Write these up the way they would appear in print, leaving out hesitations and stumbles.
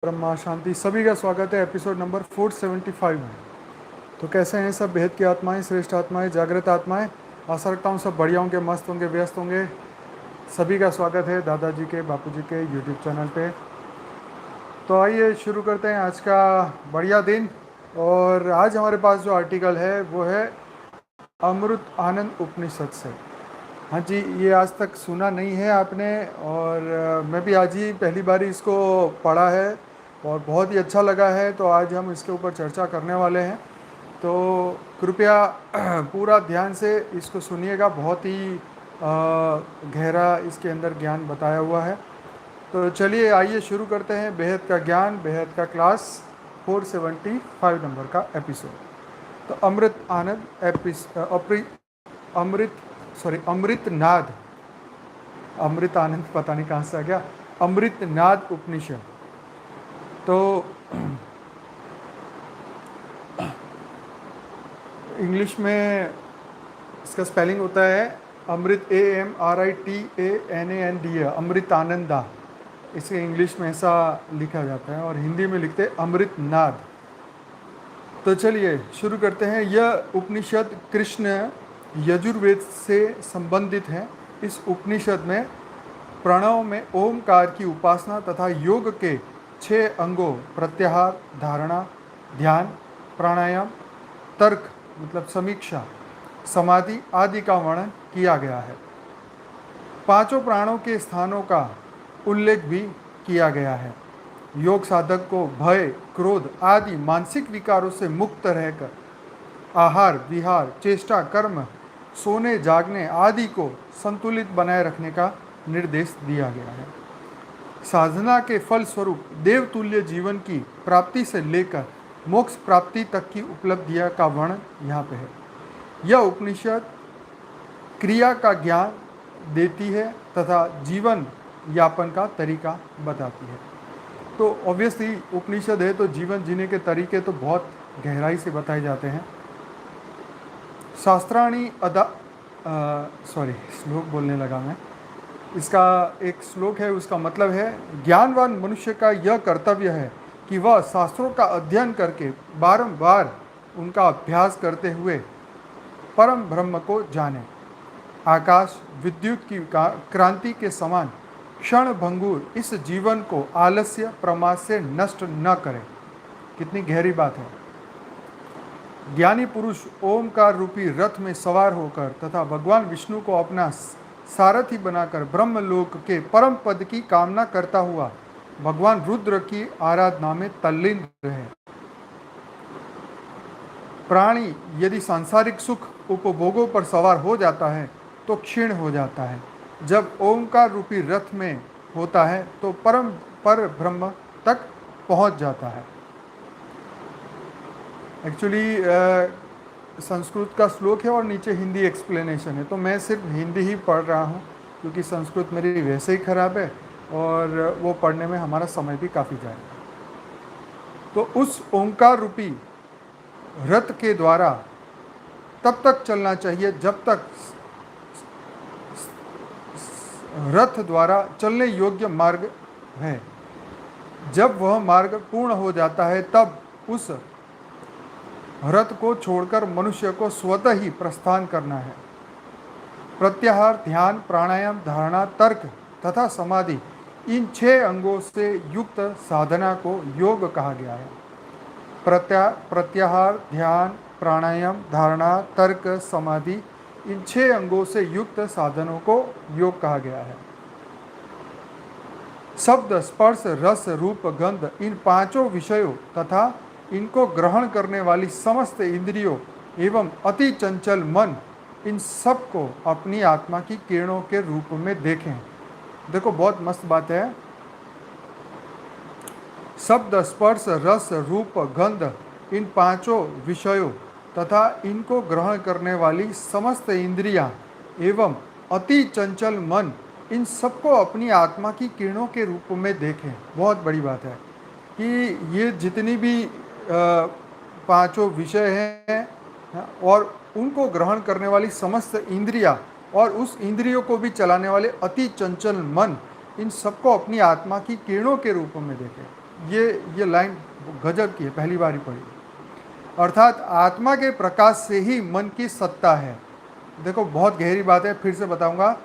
ब्रह्मा शांति सभी का स्वागत है एपिसोड नंबर 475 में। तो कैसे हैं सब बेहद की आत्माएं, श्रेष्ठ आत्माएं, जागृत आत्माएं। आशा रखता हूँ सब बढ़िया होंगे, मस्त होंगे, व्यस्त होंगे। सभी का स्वागत है दादाजी के, बापूजी के यूट्यूब चैनल पे। तो आइए शुरू करते हैं आज का बढ़िया दिन। और आज हमारे पास जो आर्टिकल है वो है अमृत आनंद उपनिषद से। हाँ जी, ये आज तक सुना नहीं है आपने, और मैं भी आज ही पहली बार इसको पढ़ा है और बहुत ही अच्छा लगा है। तो आज हम इसके ऊपर चर्चा करने वाले हैं। तो कृपया पूरा ध्यान से इसको सुनिएगा, बहुत ही गहरा इसके अंदर ज्ञान बताया हुआ है। तो चलिए आइए शुरू करते हैं बेहद का ज्ञान, बेहद का क्लास 475 नंबर का एपिसोड। तो अमृत आनंद अमृत नाद, अमृत आनंद पता नहीं कहाँ से आ गया, अमृत नाद उपनिषद। तो इंग्लिश में इसका स्पेलिंग होता है अमृत, AMRITANAND, अमृत आनंदा। इसे इंग्लिश में ऐसा लिखा जाता है और हिंदी में लिखते हैं अमृत नाद। तो चलिए शुरू करते हैं। यह उपनिषद कृष्ण यजुर्वेद से संबंधित है। इस उपनिषद में प्रणव में ओमकार की उपासना तथा योग के 6 अंगों प्रत्याहार, धारणा, ध्यान, प्राणायाम, तर्क मतलब समीक्षा, समाधि आदि का वर्णन किया गया है। 5 प्राणों के स्थानों का उल्लेख भी किया गया है। योग साधक को भय, क्रोध आदि मानसिक विकारों से मुक्त रहकर आहार, विहार, चेष्टा, कर्म, सोने जागने आदि को संतुलित बनाए रखने का निर्देश दिया गया है। साधना के फल स्वरूप देवतुल्य जीवन की प्राप्ति से लेकर मोक्ष प्राप्ति तक की उपलब्धियां का वर्णन यहाँ पे है। यह उपनिषद क्रिया का ज्ञान देती है तथा जीवन यापन का तरीका बताती है। तो ऑब्वियसली उपनिषद है तो जीवन जीने के तरीके तो बहुत गहराई से बताए जाते हैं। शास्त्राणी श्लोक बोलने लगा मैं। इसका एक श्लोक है, उसका मतलब है ज्ञानवान मनुष्य का यह कर्तव्य है कि वह शास्त्रों का अध्ययन करके बारंबार उनका अभ्यास करते हुए परम ब्रह्म को जाने। आकाश विद्युत की क्रांति के समान क्षण भंगुर इस जीवन को आलस्य प्रमाद से नष्ट न करे। कितनी गहरी बात है। ज्ञानी पुरुष ओमकार रूपी रथ में सवार होकर तथा भगवान विष्णु को अपना सारथी बनाकर ब्रह्मलोक के परम पद की कामना करता हुआ भगवान रुद्र की आराधना में तल्लीन रहे। प्राणी यदि सांसारिक सुख उपभोगों पर सवार हो जाता है तो क्षीण हो जाता है। जब ओमकार रूपी रथ में होता है तो पर ब्रह्म तक पहुंच जाता है। एक्चुअली संस्कृत का श्लोक है और नीचे हिंदी एक्सप्लेनेशन है, तो मैं सिर्फ हिंदी ही पढ़ रहा हूँ क्योंकि संस्कृत मेरी वैसे ही खराब है और वो पढ़ने में हमारा समय भी काफ़ी जाएगा। तो उस ओंकार रूपी रथ के द्वारा तब तक चलना चाहिए जब तक रथ द्वारा चलने योग्य मार्ग है। जब वह मार्ग पूर्ण हो जाता है तब उस रथ को छोड़कर मनुष्य को स्वतः ही प्रस्थान करना है। प्रत्याहार, ध्यान, प्राणायाम, धारणा, तर्क तथा समाधि, इन 6 अंगों से युक्त साधना को योग कहा गया है। प्रत्याहार, ध्यान, प्राणायाम, धारणा, तर्क, समाधि, इन 6 अंगों से युक्त साधनों को योग कहा गया है। शब्द, स्पर्श, रस, रूप, गंध, इन 5 विषयों तथा इनको ग्रहण करने वाली समस्त इंद्रियों एवं अति चंचल मन, इन सब को अपनी आत्मा की किरणों के रूप में देखें। देखो बहुत मस्त बात है। शब्द, स्पर्श, रस, रूप, गंध, इन 5 विषयों तथा इनको ग्रहण करने वाली समस्त इंद्रियां एवं अति चंचल मन, इन सबको अपनी आत्मा की किरणों के रूप में देखें। बहुत बड़ी बात है कि ये जितनी भी 5 विषय हैं और उनको ग्रहण करने वाली समस्त इंद्रियां और उस इंद्रियों को भी चलाने वाले अति चंचल मन, इन सबको अपनी आत्मा की किरणों के रूप में देखें। ये लाइन गजब की है, पहली बार ही पढ़ी। अर्थात आत्मा के प्रकाश से ही मन की सत्ता है। देखो बहुत गहरी बात है, फिर से बताऊंगा।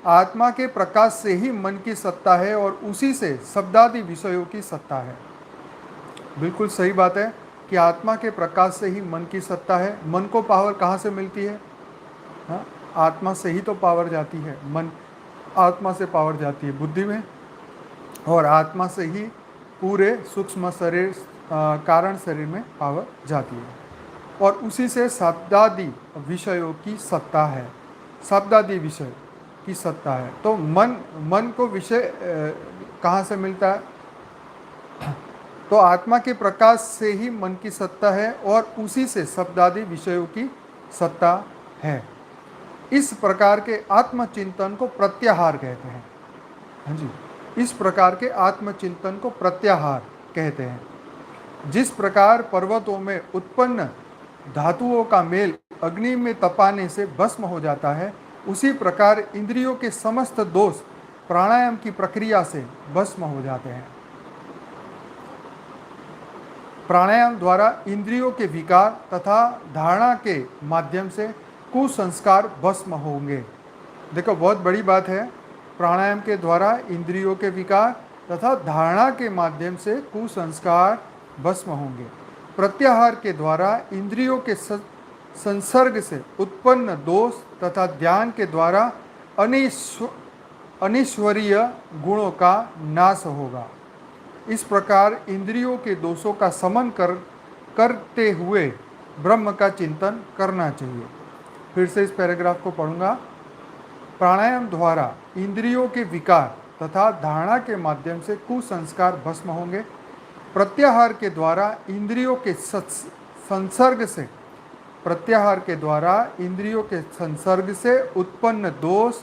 आत्मा के प्रकाश से ही मन की सत्ता है और उसी से शब्दादि विषयों की सत्ता है। बिल्कुल सही बात है कि आत्मा के प्रकाश से ही मन की सत्ता है। मन को पावर कहाँ से मिलती है? हाँ, आत्मा से ही तो पावर जाती है। मन, आत्मा से पावर जाती है बुद्धि में, और आत्मा से ही पूरे सूक्ष्म शरीर, कारण शरीर में पावर जाती है, और उसी से शब्दादि विषयों की सत्ता है। शब्दादि विषय की सत्ता है। तो मन को विषय कहाँ से मिलता है? तो आत्मा के प्रकाश से ही मन की सत्ता है और उसी से शब्दादि विषयों की सत्ता है। इस प्रकार के आत्मचिंतन को प्रत्याहार कहते हैं। हाँ जी, इस प्रकार के आत्मचिंतन को प्रत्याहार कहते हैं। जिस प्रकार पर्वतों में उत्पन्न धातुओं का मेल अग्नि में तपाने से भस्म हो जाता है, उसी प्रकार इंद्रियों के समस्त दोष प्राणायाम की प्रक्रिया से भस्म हो जाते हैं। प्राणायाम द्वारा इंद्रियों के विकार तथा धारणा के माध्यम से कुसंस्कार भस्म होंगे। देखो बहुत बड़ी बात है। प्राणायाम के द्वारा इंद्रियों के विकार तथा धारणा के माध्यम से कुसंस्कार भस्म होंगे। प्रत्याहार के द्वारा इंद्रियों के संसर्ग से उत्पन्न दोष तथा ध्यान के द्वारा अनिश्वरीय गुणों का नाश होगा। इस प्रकार इंद्रियों के दोषों का समन करते हुए ब्रह्म का चिंतन करना चाहिए। फिर से इस पैराग्राफ को पढ़ूंगा। प्राणायाम द्वारा इंद्रियों के विकार तथा धारणा के माध्यम से कुसंस्कार भस्म होंगे। प्रत्याहार के द्वारा इंद्रियों के संसर्ग से उत्पन्न दोष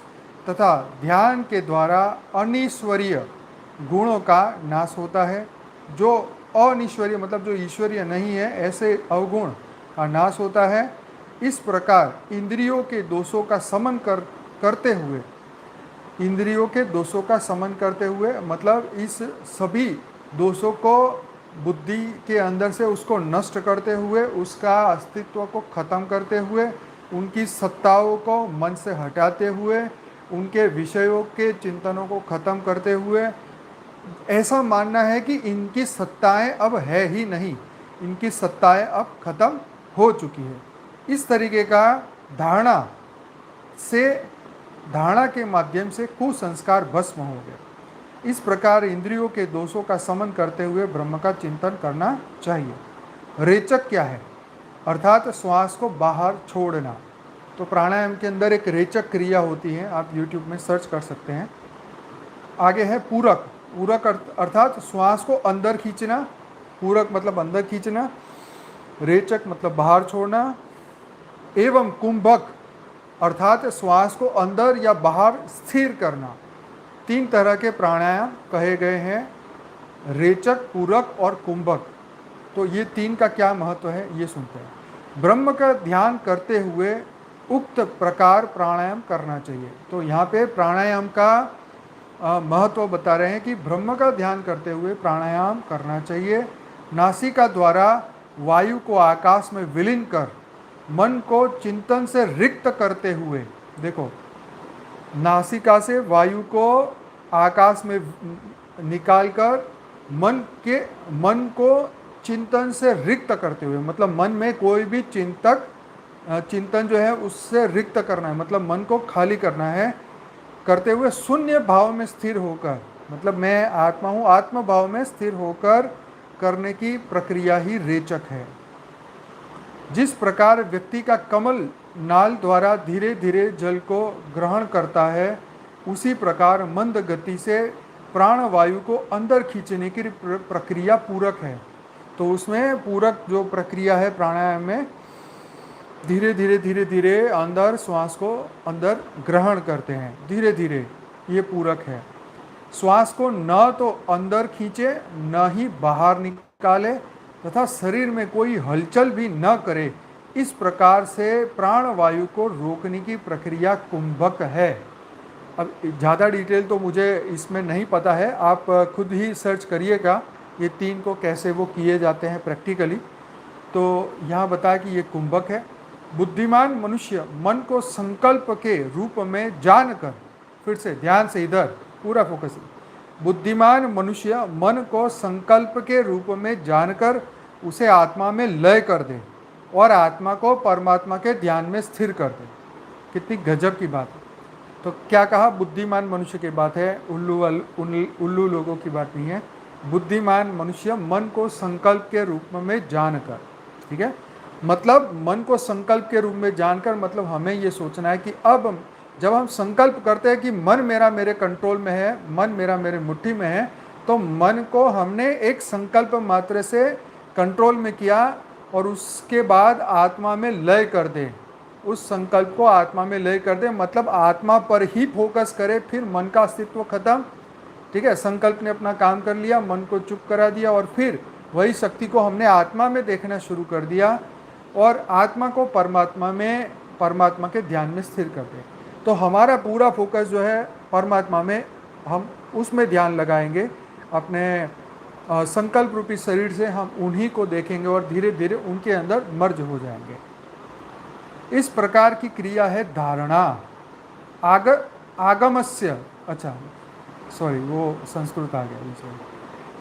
तथा ध्यान के द्वारा अनिश्वरीय गुणों का नाश होता है। जो अनिश्वरीय मतलब जो ईश्वरीय नहीं है, ऐसे अवगुण का नाश होता है। इस प्रकार इंद्रियों के दोषों का समन करते हुए, इंद्रियों के दोषों का समन करते हुए मतलब इस सभी दोषों को बुद्धि के अंदर से उसको नष्ट करते हुए, उसका अस्तित्व को खत्म करते हुए, उनकी सत्ताओं को मन से हटाते हुए, उनके विषयों के चिंतनों को खत्म करते हुए ऐसा मानना है कि इनकी सत्ताएं अब है ही नहीं, इनकी सत्ताएं अब खत्म हो चुकी है। इस तरीके का धारणा के माध्यम से कुसंस्कार भस्म हो गए। इस प्रकार इंद्रियों के दोषों का समन करते हुए ब्रह्म का चिंतन करना चाहिए। रेचक क्या है? अर्थात श्वास को बाहर छोड़ना। तो प्राणायाम के अंदर एक रेचक क्रिया होती है, आप YouTube में सर्च कर सकते हैं। आगे है पूरक। पूरक अर्थात श्वास को अंदर खींचना। पूरक मतलब अंदर खींचना, रेचक मतलब बाहर छोड़ना, एवं कुंभक अर्थात श्वास को अंदर या बाहर स्थिर करना। 3 तरह के प्राणायाम कहे गए हैं, रेचक, पूरक और कुंभक। तो ये 3 का क्या महत्व है ये सुनते हैं। ब्रह्म का ध्यान करते हुए उक्त प्रकार प्राणायाम करना चाहिए। तो यहाँ पे प्राणायाम का महत्व बता रहे हैं कि ब्रह्म का ध्यान करते हुए प्राणायाम करना चाहिए। नासिका द्वारा वायु को आकाश में विलीन कर मन को चिंतन से रिक्त करते हुए, देखो नासिका से वायु को आकाश में निकालकर मन को चिंतन से रिक्त करते हुए, मतलब मन में कोई भी चिंतन जो है उससे रिक्त करना है, मतलब मन को खाली करना है, करते हुए शून्य भाव में स्थिर होकर, मतलब मैं आत्मा हूँ, आत्म भाव में स्थिर होकर करने की प्रक्रिया ही रेचक है। जिस प्रकार व्यक्ति का कमल नाल द्वारा धीरे धीरे जल को ग्रहण करता है, उसी प्रकार मंद गति से प्राण वायु को अंदर खींचने की प्रक्रिया पूरक है। तो उसमें पूरक जो प्रक्रिया है प्राणायाम में, धीरे धीरे अंदर श्वास को अंदर ग्रहण करते हैं, धीरे धीरे, ये पूरक है। श्वास को न तो अंदर खींचे न ही बाहर निकाले तथा शरीर में कोई हलचल भी न करे। इस प्रकार से प्राण वायु को रोकने की प्रक्रिया कुंभक है। अब ज़्यादा डिटेल तो मुझे इसमें नहीं पता है, आप खुद ही सर्च करिएगा ये 3 को कैसे वो किए जाते हैं प्रैक्टिकली। तो यहाँ बताया कि ये कुंभक है। बुद्धिमान मनुष्य मन को संकल्प के रूप में जानकर, फिर से ध्यान से इधर पूरा फोकस, बुद्धिमान मनुष्य मन को संकल्प के रूप में जानकर उसे आत्मा में लय कर दे और आत्मा को परमात्मा के ध्यान में स्थिर कर दे। कितनी गजब की बात है। तो क्या कहा, बुद्धिमान मनुष्य की बात है, उल्लू लोगों की बात नहीं है। बुद्धिमान मनुष्य मन को संकल्प के रूप में जानकर, ठीक है, मतलब मन को संकल्प के रूप में जानकर, मतलब हमें ये सोचना है कि अब जब हम संकल्प करते हैं कि मन मेरा मेरे कंट्रोल में है, मन मेरा मेरे मुट्ठी में है, तो मन को हमने एक संकल्प मात्र से कंट्रोल में किया और उसके बाद आत्मा में लय कर दे, उस संकल्प को आत्मा में लय कर दे, मतलब आत्मा पर ही फोकस करे, फिर मन का अस्तित्व खत्म। ठीक है, संकल्प ने अपना काम कर लिया, मन को चुप करा दिया और फिर वही शक्ति को हमने आत्मा में देखना शुरू कर दिया और आत्मा को परमात्मा के ध्यान में स्थिर कर दे। तो हमारा पूरा फोकस जो है परमात्मा में, हम उसमें ध्यान लगाएंगे, अपने संकल्प रूपी शरीर से हम उन्हीं को देखेंगे और धीरे धीरे उनके अंदर मर्ज हो जाएंगे। इस प्रकार की क्रिया है धारणा। आगमस्य, अच्छा सॉरी वो संस्कृत आ गया,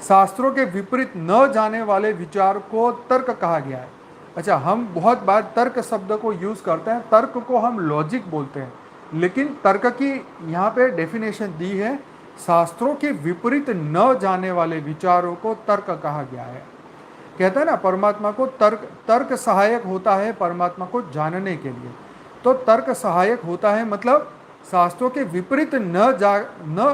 शास्त्रों के विपरीत न जाने वाले विचार को तर्क कहा गया है। अच्छा, हम बहुत बार तर्क शब्द को यूज करते हैं, तर्क को हम लॉजिक बोलते हैं, लेकिन तर्क की यहाँ पे डेफिनेशन दी है, शास्त्रों के विपरीत न जाने वाले विचारों को तर्क कहा गया है। कहता है ना, परमात्मा को तर्क सहायक होता है परमात्मा को जानने के लिए। तो तर्क सहायक होता है मतलब शास्त्रों के विपरीत न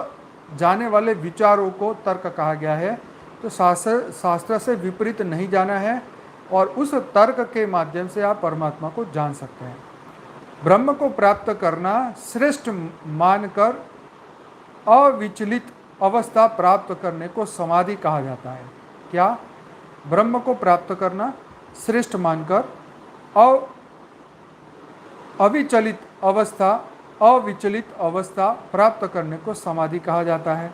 जाने वाले विचारों को तर्क कहा गया है। तो शास्त्र से विपरीत नहीं जाना है और उस तर्क के माध्यम से आप परमात्मा को जान सकते हैं। ब्रह्म को प्राप्त करना श्रेष्ठ मानकर अविचलित अवस्था प्राप्त करने को समाधि कहा जाता है। क्या? ब्रह्म को प्राप्त करना श्रेष्ठ मानकर अविचलित अवस्था प्राप्त करने को समाधि कहा जाता है।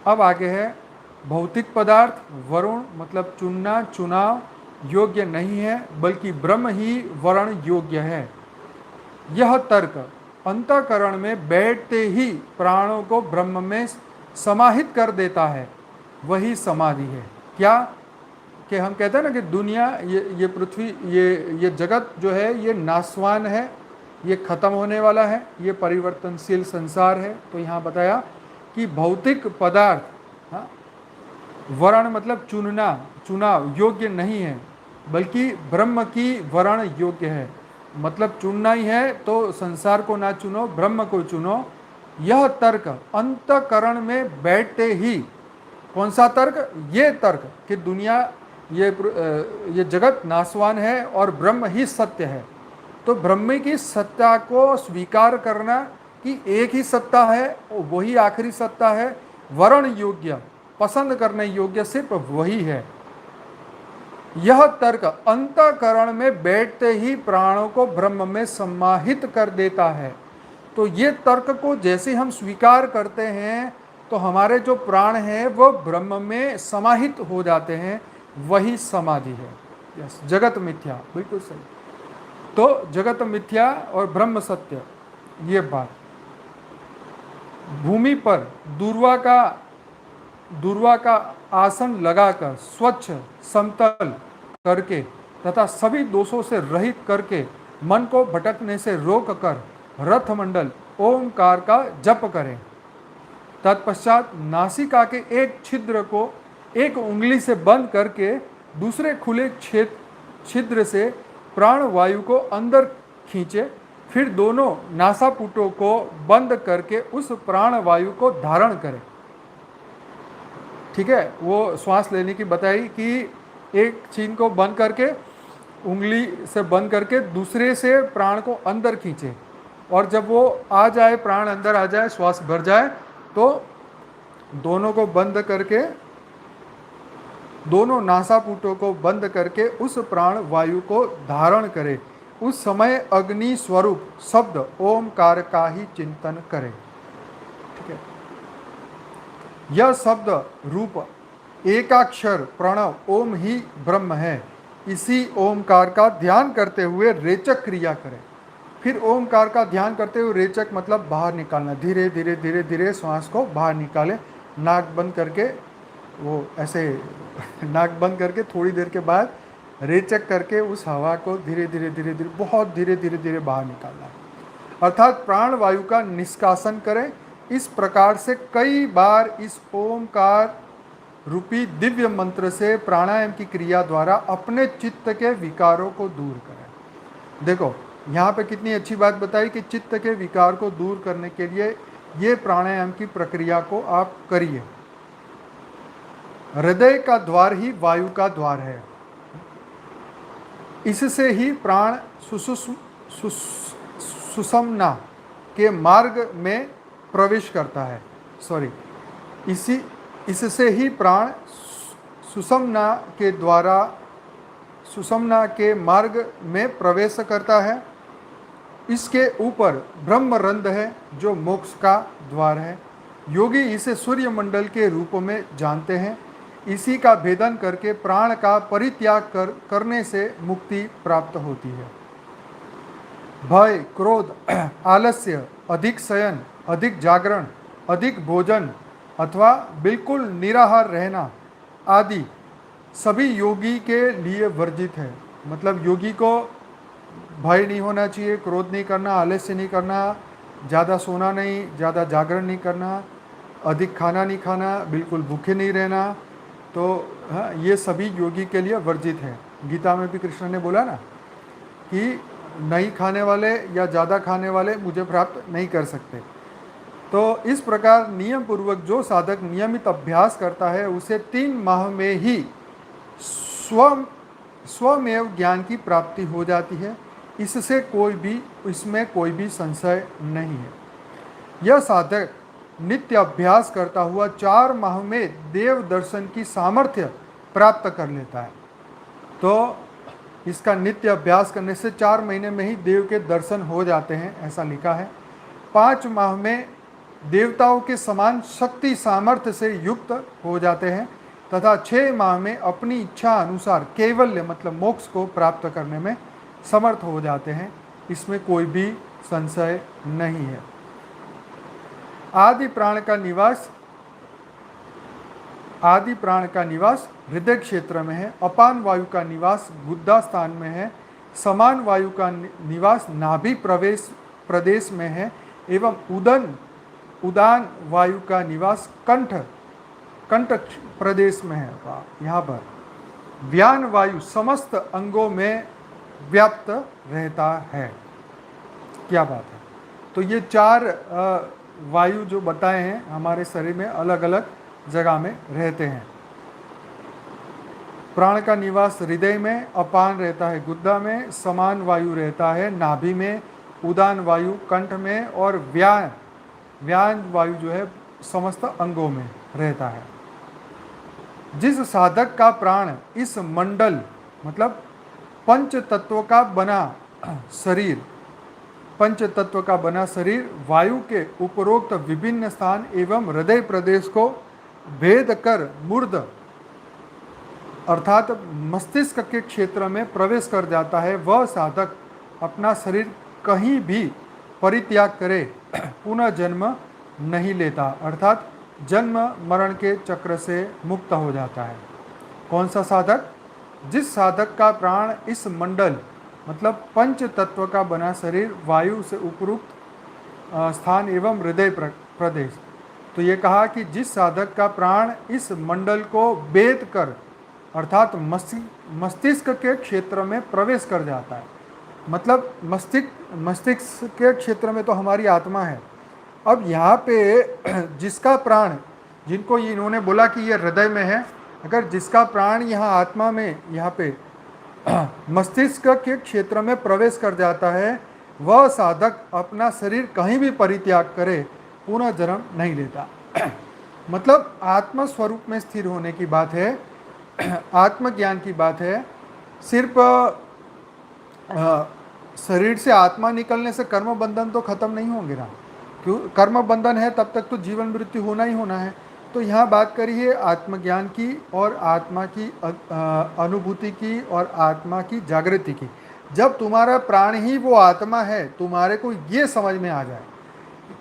अब आगे है, भौतिक पदार्थ वरुण मतलब चुनना चुनाव योग्य नहीं है, बल्कि ब्रह्म ही वर्ण योग्य है। यह तर्क अंतःकरण में बैठते ही प्राणों को ब्रह्म में समाहित कर देता है, वही समाधि है। क्या कि हम कहते हैं ना कि दुनिया, ये पृथ्वी, ये जगत जो है ये नाशवान है, ये खत्म होने वाला है, ये परिवर्तनशील संसार है। तो यहाँ बताया कि भौतिक पदार्थ, हाँ, वर्ण मतलब चुनाव योग्य नहीं है, बल्कि ब्रह्म की वर्ण योग्य है। मतलब चुनना ही है तो संसार को ना चुनो, ब्रह्म को चुनो। यह तर्क अंतःकरण में बैठते ही, कौन सा तर्क? ये तर्क कि दुनिया, ये जगत नाशवान है और ब्रह्म ही सत्य है। तो ब्रह्म की सत्ता को स्वीकार करना कि एक ही सत्ता है, वही आखिरी सत्ता है, वर्ण योग्य, पसंद करने योग्य सिर्फ वही है। यह तर्क अंतःकरण में बैठते ही प्राणों को ब्रह्म में समाहित कर देता है। तो ये तर्क को जैसे हम स्वीकार करते हैं तो हमारे जो प्राण हैं वो ब्रह्म में समाहित हो जाते हैं, वही समाधि है। यस, जगत मिथ्या, बिल्कुल सही। तो जगत मिथ्या और ब्रह्म सत्य, ये बात। भूमि पर दूर्वा का आसन लगाकर स्वच्छ समतल करके तथा सभी दोषों से रहित करके मन को भटकने से रोक कर रथमंडल ओंकार का जप करें। तत्पश्चात नासिका के एक छिद्र को एक उंगली से बंद करके दूसरे खुले छिद्र से प्राण वायु को अंदर खींचे, फिर दोनों नासापुटों को बंद करके उस प्राण वायु को धारण करें। ठीक है, वो श्वास लेने की बताई कि एक छीन को बंद करके, उंगली से बंद करके दूसरे से प्राण को अंदर खींचे और जब वो आ जाए, प्राण अंदर आ जाए, श्वास भर जाए, तो दोनों को बंद करके, दोनों नासापुटों को बंद करके उस प्राण वायु को धारण करे। उस समय अग्नि स्वरूप शब्द ओमकार का ही चिंतन करें। ठीक है, यह शब्द रूप एकाक्षर प्रणव ओम ही ब्रह्म है, इसी ओमकार का ध्यान करते हुए रेचक क्रिया करें। फिर ओमकार का ध्यान करते हुए रेचक मतलब बाहर निकालना, धीरे धीरे धीरे धीरे श्वास को बाहर निकालें, नाक बंद करके, वो ऐसे नाक बंद करके थोड़ी देर के बाद रेचक करके उस हवा को धीरे धीरे धीरे धीरे बहुत धीरे धीरे धीरे बाहर निकालना है, अर्थात प्राण वायु का निष्कासन करें। इस प्रकार से कई बार इस ओमकार रूपी दिव्य मंत्र से प्राणायाम की क्रिया द्वारा अपने चित्त के विकारों को दूर करें। देखो यहाँ पे कितनी अच्छी बात बताई कि चित्त के विकार को दूर करने के लिए ये प्राणायाम की प्रक्रिया को आप करिए। हृदय का द्वार ही वायु का द्वार है, इससे ही प्राण सुषुम्ना के मार्ग में प्रवेश करता है। इससे ही प्राण सुषुम्ना के मार्ग में प्रवेश करता है। इसके ऊपर ब्रह्मरंध्र है जो मोक्ष का द्वार है। योगी इसे सूर्य मंडल के रूप में जानते हैं। इसी का भेदन करके प्राण का परित्याग करने से मुक्ति प्राप्त होती है। भय, क्रोध, आलस्य, अधिक शयन, अधिक जागरण, अधिक भोजन अथवा बिल्कुल निराहार रहना आदि सभी योगी के लिए वर्जित है। मतलब योगी को भय नहीं होना चाहिए, क्रोध नहीं करना, आलस्य नहीं करना, ज़्यादा सोना नहीं, ज़्यादा जागरण नहीं करना, अधिक खाना नहीं खाना, बिल्कुल भूखे नहीं रहना। तो हाँ, ये सभी योगी के लिए वर्जित है। गीता में भी कृष्ण ने बोला ना कि नहीं खाने वाले या ज़्यादा खाने वाले मुझे प्राप्त नहीं कर सकते। तो इस प्रकार नियम पूर्वक जो साधक नियमित अभ्यास करता है उसे 3 माह में ही स्वमेव ज्ञान की प्राप्ति हो जाती है। इसमें कोई भी संशय नहीं है। यह साधक नित्य अभ्यास करता हुआ 4 माह में देव दर्शन की सामर्थ्य प्राप्त कर लेता है। तो इसका नित्य अभ्यास करने से 4 महीने में ही देव के दर्शन हो जाते हैं, ऐसा लिखा है। 5 माह में देवताओं के समान शक्ति सामर्थ्य से युक्त हो जाते हैं तथा 6 माह में अपनी इच्छा अनुसार कैवल्य मतलब मोक्ष को प्राप्त करने में समर्थ हो जाते हैं। इसमें कोई भी संशय नहीं है। आदि प्राण का निवास हृदय क्षेत्र में है। अपान वायु का निवास गुद्दा स्थान में है। समान वायु का निवास नाभि प्रदेश में है एवं उदान वायु का निवास कंठ प्रदेश में है। यहाँ पर व्यान वायु समस्त अंगों में व्याप्त रहता है। क्या बात है। तो ये 4 वायु जो बताए हैं हमारे शरीर में अलग अलग जगह में रहते हैं। प्राण का निवास हृदय में, अपान रहता है गुद्दा में, समान वायु रहता है नाभि में, उदान वायु कंठ में और व्यान वायु जो है समस्त अंगों में रहता है। जिस साधक का प्राण इस मंडल मतलब पंच तत्व का बना शरीर वायु के उपरोक्त विभिन्न स्थान एवं हृदय प्रदेश को भेद कर मूर्ध अर्थात मस्तिष्क के क्षेत्र में प्रवेश कर जाता है, वह साधक अपना शरीर कहीं भी परित्याग करे पुनः जन्म नहीं लेता, अर्थात जन्म मरण के चक्र से मुक्त हो जाता है। कौन सा साधक? जिस साधक का प्राण इस मंडल मतलब पंच तत्व का बना शरीर वायु से उपरोक्त स्थान एवं हृदय प्रदेश। तो ये कहा कि जिस साधक का प्राण इस मंडल को भेद कर अर्थात मस्तिष्क के क्षेत्र में प्रवेश कर जाता है। मतलब मस्तिष्क के क्षेत्र में तो हमारी आत्मा है। अब यहाँ पे जिसका प्राण, जिनको इन्होंने बोला कि ये हृदय में है, अगर जिसका प्राण यहाँ आत्मा में यहाँ पे मस्तिष्क के क्षेत्र में प्रवेश कर जाता है, वह साधक अपना शरीर कहीं भी परित्याग करे पुनः जन्म नहीं लेता। मतलब आत्म स्वरूप में स्थिर होने की बात है, आत्मज्ञान की बात है। सिर्फ शरीर से आत्मा निकलने से कर्म बंधन तो खत्म नहीं होंगे ना। क्यों? कर्म बंधन है तब तक तो जीवन मृत्यु होना ही होना है। तो यहाँ बात करी है आत्मज्ञान की और आत्मा की अनुभूति की और आत्मा की जागृति की। जब तुम्हारा प्राण ही वो आत्मा है, तुम्हारे को ये समझ में आ जाए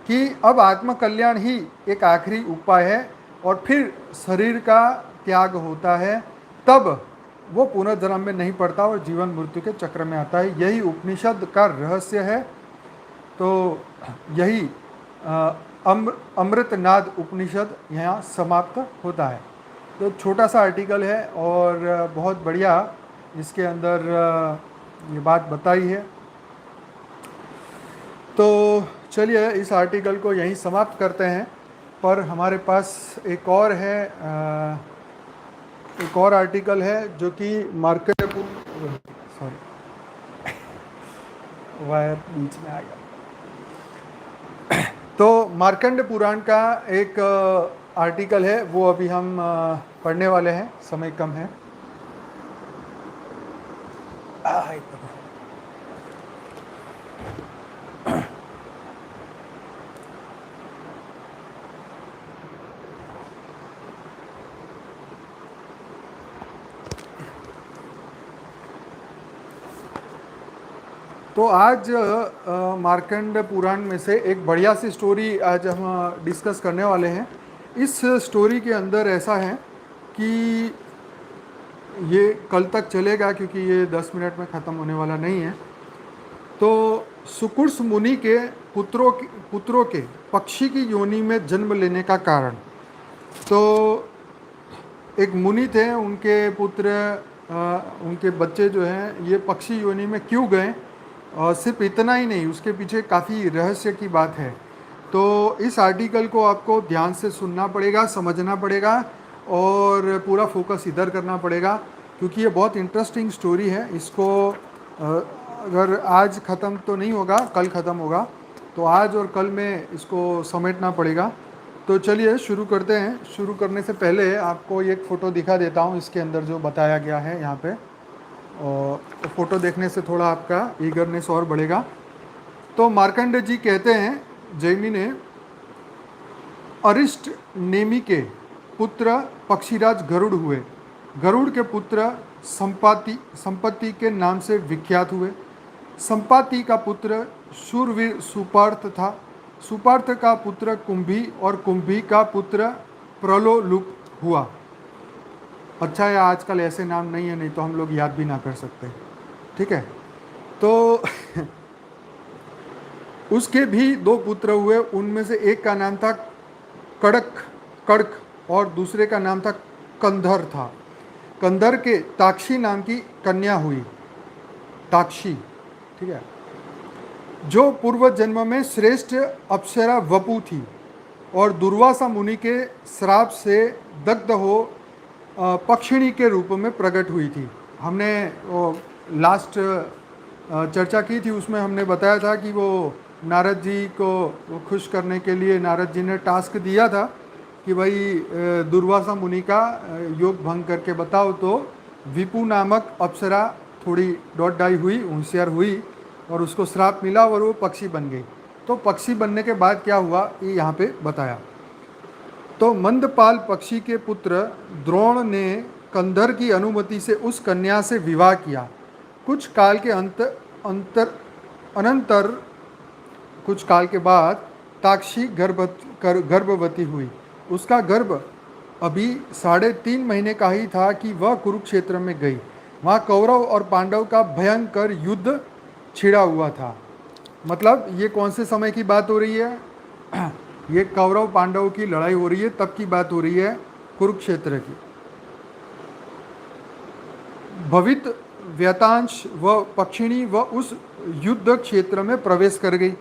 कि अब आत्म कल्याण ही एक आखिरी उपाय है और फिर शरीर का त्याग होता है, तब वो पुनर्जन्म में नहीं पड़ता और जीवन मृत्यु के चक्र में आता है। यही उपनिषद का रहस्य है। तो यही अमृतनाद उपनिषद यहाँ समाप्त होता है। तो छोटा सा आर्टिकल है और बहुत बढ़िया इसके अंदर ये बात बताई है। तो चलिए इस आर्टिकल को यहीं समाप्त करते हैं, पर हमारे पास एक और है, एक और आर्टिकल है जो कि वायर बीच में आ गया। तो मार्कंड पुराण का एक आर्टिकल है, वो अभी हम पढ़ने वाले हैं, समय कम है। तो आज मार्कंड पुराण में से एक बढ़िया सी स्टोरी आज हम डिस्कस करने वाले हैं। इस स्टोरी के अंदर ऐसा है कि ये कल तक चलेगा क्योंकि ये 10 मिनट में ख़त्म होने वाला नहीं है। तो सुकुर्स मुनि के पुत्रों के पक्षी की योनि में जन्म लेने का कारण। तो एक मुनि थे, उनके पुत्र उनके बच्चे जो हैं ये पक्षी योनि में क्यों गए, और सिर्फ इतना ही नहीं, उसके पीछे काफ़ी रहस्य की बात है। तो इस आर्टिकल को आपको ध्यान से सुनना पड़ेगा, समझना पड़ेगा और पूरा फोकस इधर करना पड़ेगा, क्योंकि ये बहुत इंटरेस्टिंग स्टोरी है। इसको अगर आज ख़त्म तो नहीं होगा, कल ख़त्म होगा, तो आज और कल में इसको समेटना पड़ेगा। तो चलिए शुरू करते हैं। शुरू करने से पहले आपको एक फ़ोटो दिखा देता हूँ, इसके अंदर जो बताया गया है यहाँ पे, और तो फ़ोटो देखने से थोड़ा आपका ईगरनेस और बढ़ेगा। तो मार्कंड जी कहते हैं, जैमी ने अरिष्ट नेमि के पुत्र पक्षीराज गरुड़ हुए। गरुड़ के पुत्र संपत्ति के नाम से विख्यात हुए। संपाति का पुत्र शूरवीर सुपार्थ था। सुपार्थ का पुत्र कुंभी और कुंभी का पुत्र प्रलोलुप हुआ। अच्छा है आजकल ऐसे नाम नहीं है, नहीं तो हम लोग याद भी ना कर सकते। ठीक है। तो उसके भी 2 पुत्र हुए। उनमें से एक का नाम था कड़क और दूसरे का नाम था कंधर था। कंधर के ताक्षी नाम की कन्या हुई, ताक्षी। ठीक है, जो पूर्व जन्म में श्रेष्ठ अप्सरा वपु थी और दुर्वासा मुनि के श्राप से दग्ध हो पक्षिणी के रूप में प्रकट हुई थी। हमने लास्ट चर्चा की थी, उसमें हमने बताया था कि वो नारद जी को खुश करने के लिए नारद जी ने टास्क दिया था कि भाई दुर्वासा मुनि का योग भंग करके बताओ। तो विपु नामक अप्सरा थोड़ी डॉट डाई हुई, होशियार हुई और उसको श्राप मिला और वो पक्षी बन गई। तो पक्षी बनने के बाद क्या हुआ ये यहाँ पे बताया। तो मंदपाल पक्षी के पुत्र द्रोण ने कंधर की अनुमति से उस कन्या से विवाह किया। कुछ काल के बाद ताक्षी गर्भवती हुई। उसका गर्भ अभी 3.5 महीने का ही था कि वह कुरुक्षेत्र में गई। वहाँ कौरव और पांडव का भयंकर युद्ध छिड़ा हुआ था। मतलब ये कौन से समय की बात हो रही है? ये कौरव पांडव की लड़ाई हो रही है, तब की बात हो रही है, कुरुक्षेत्र की। भवित व्यतांश व पक्षिणी व उस युद्ध क्षेत्र में प्रवेश कर गई।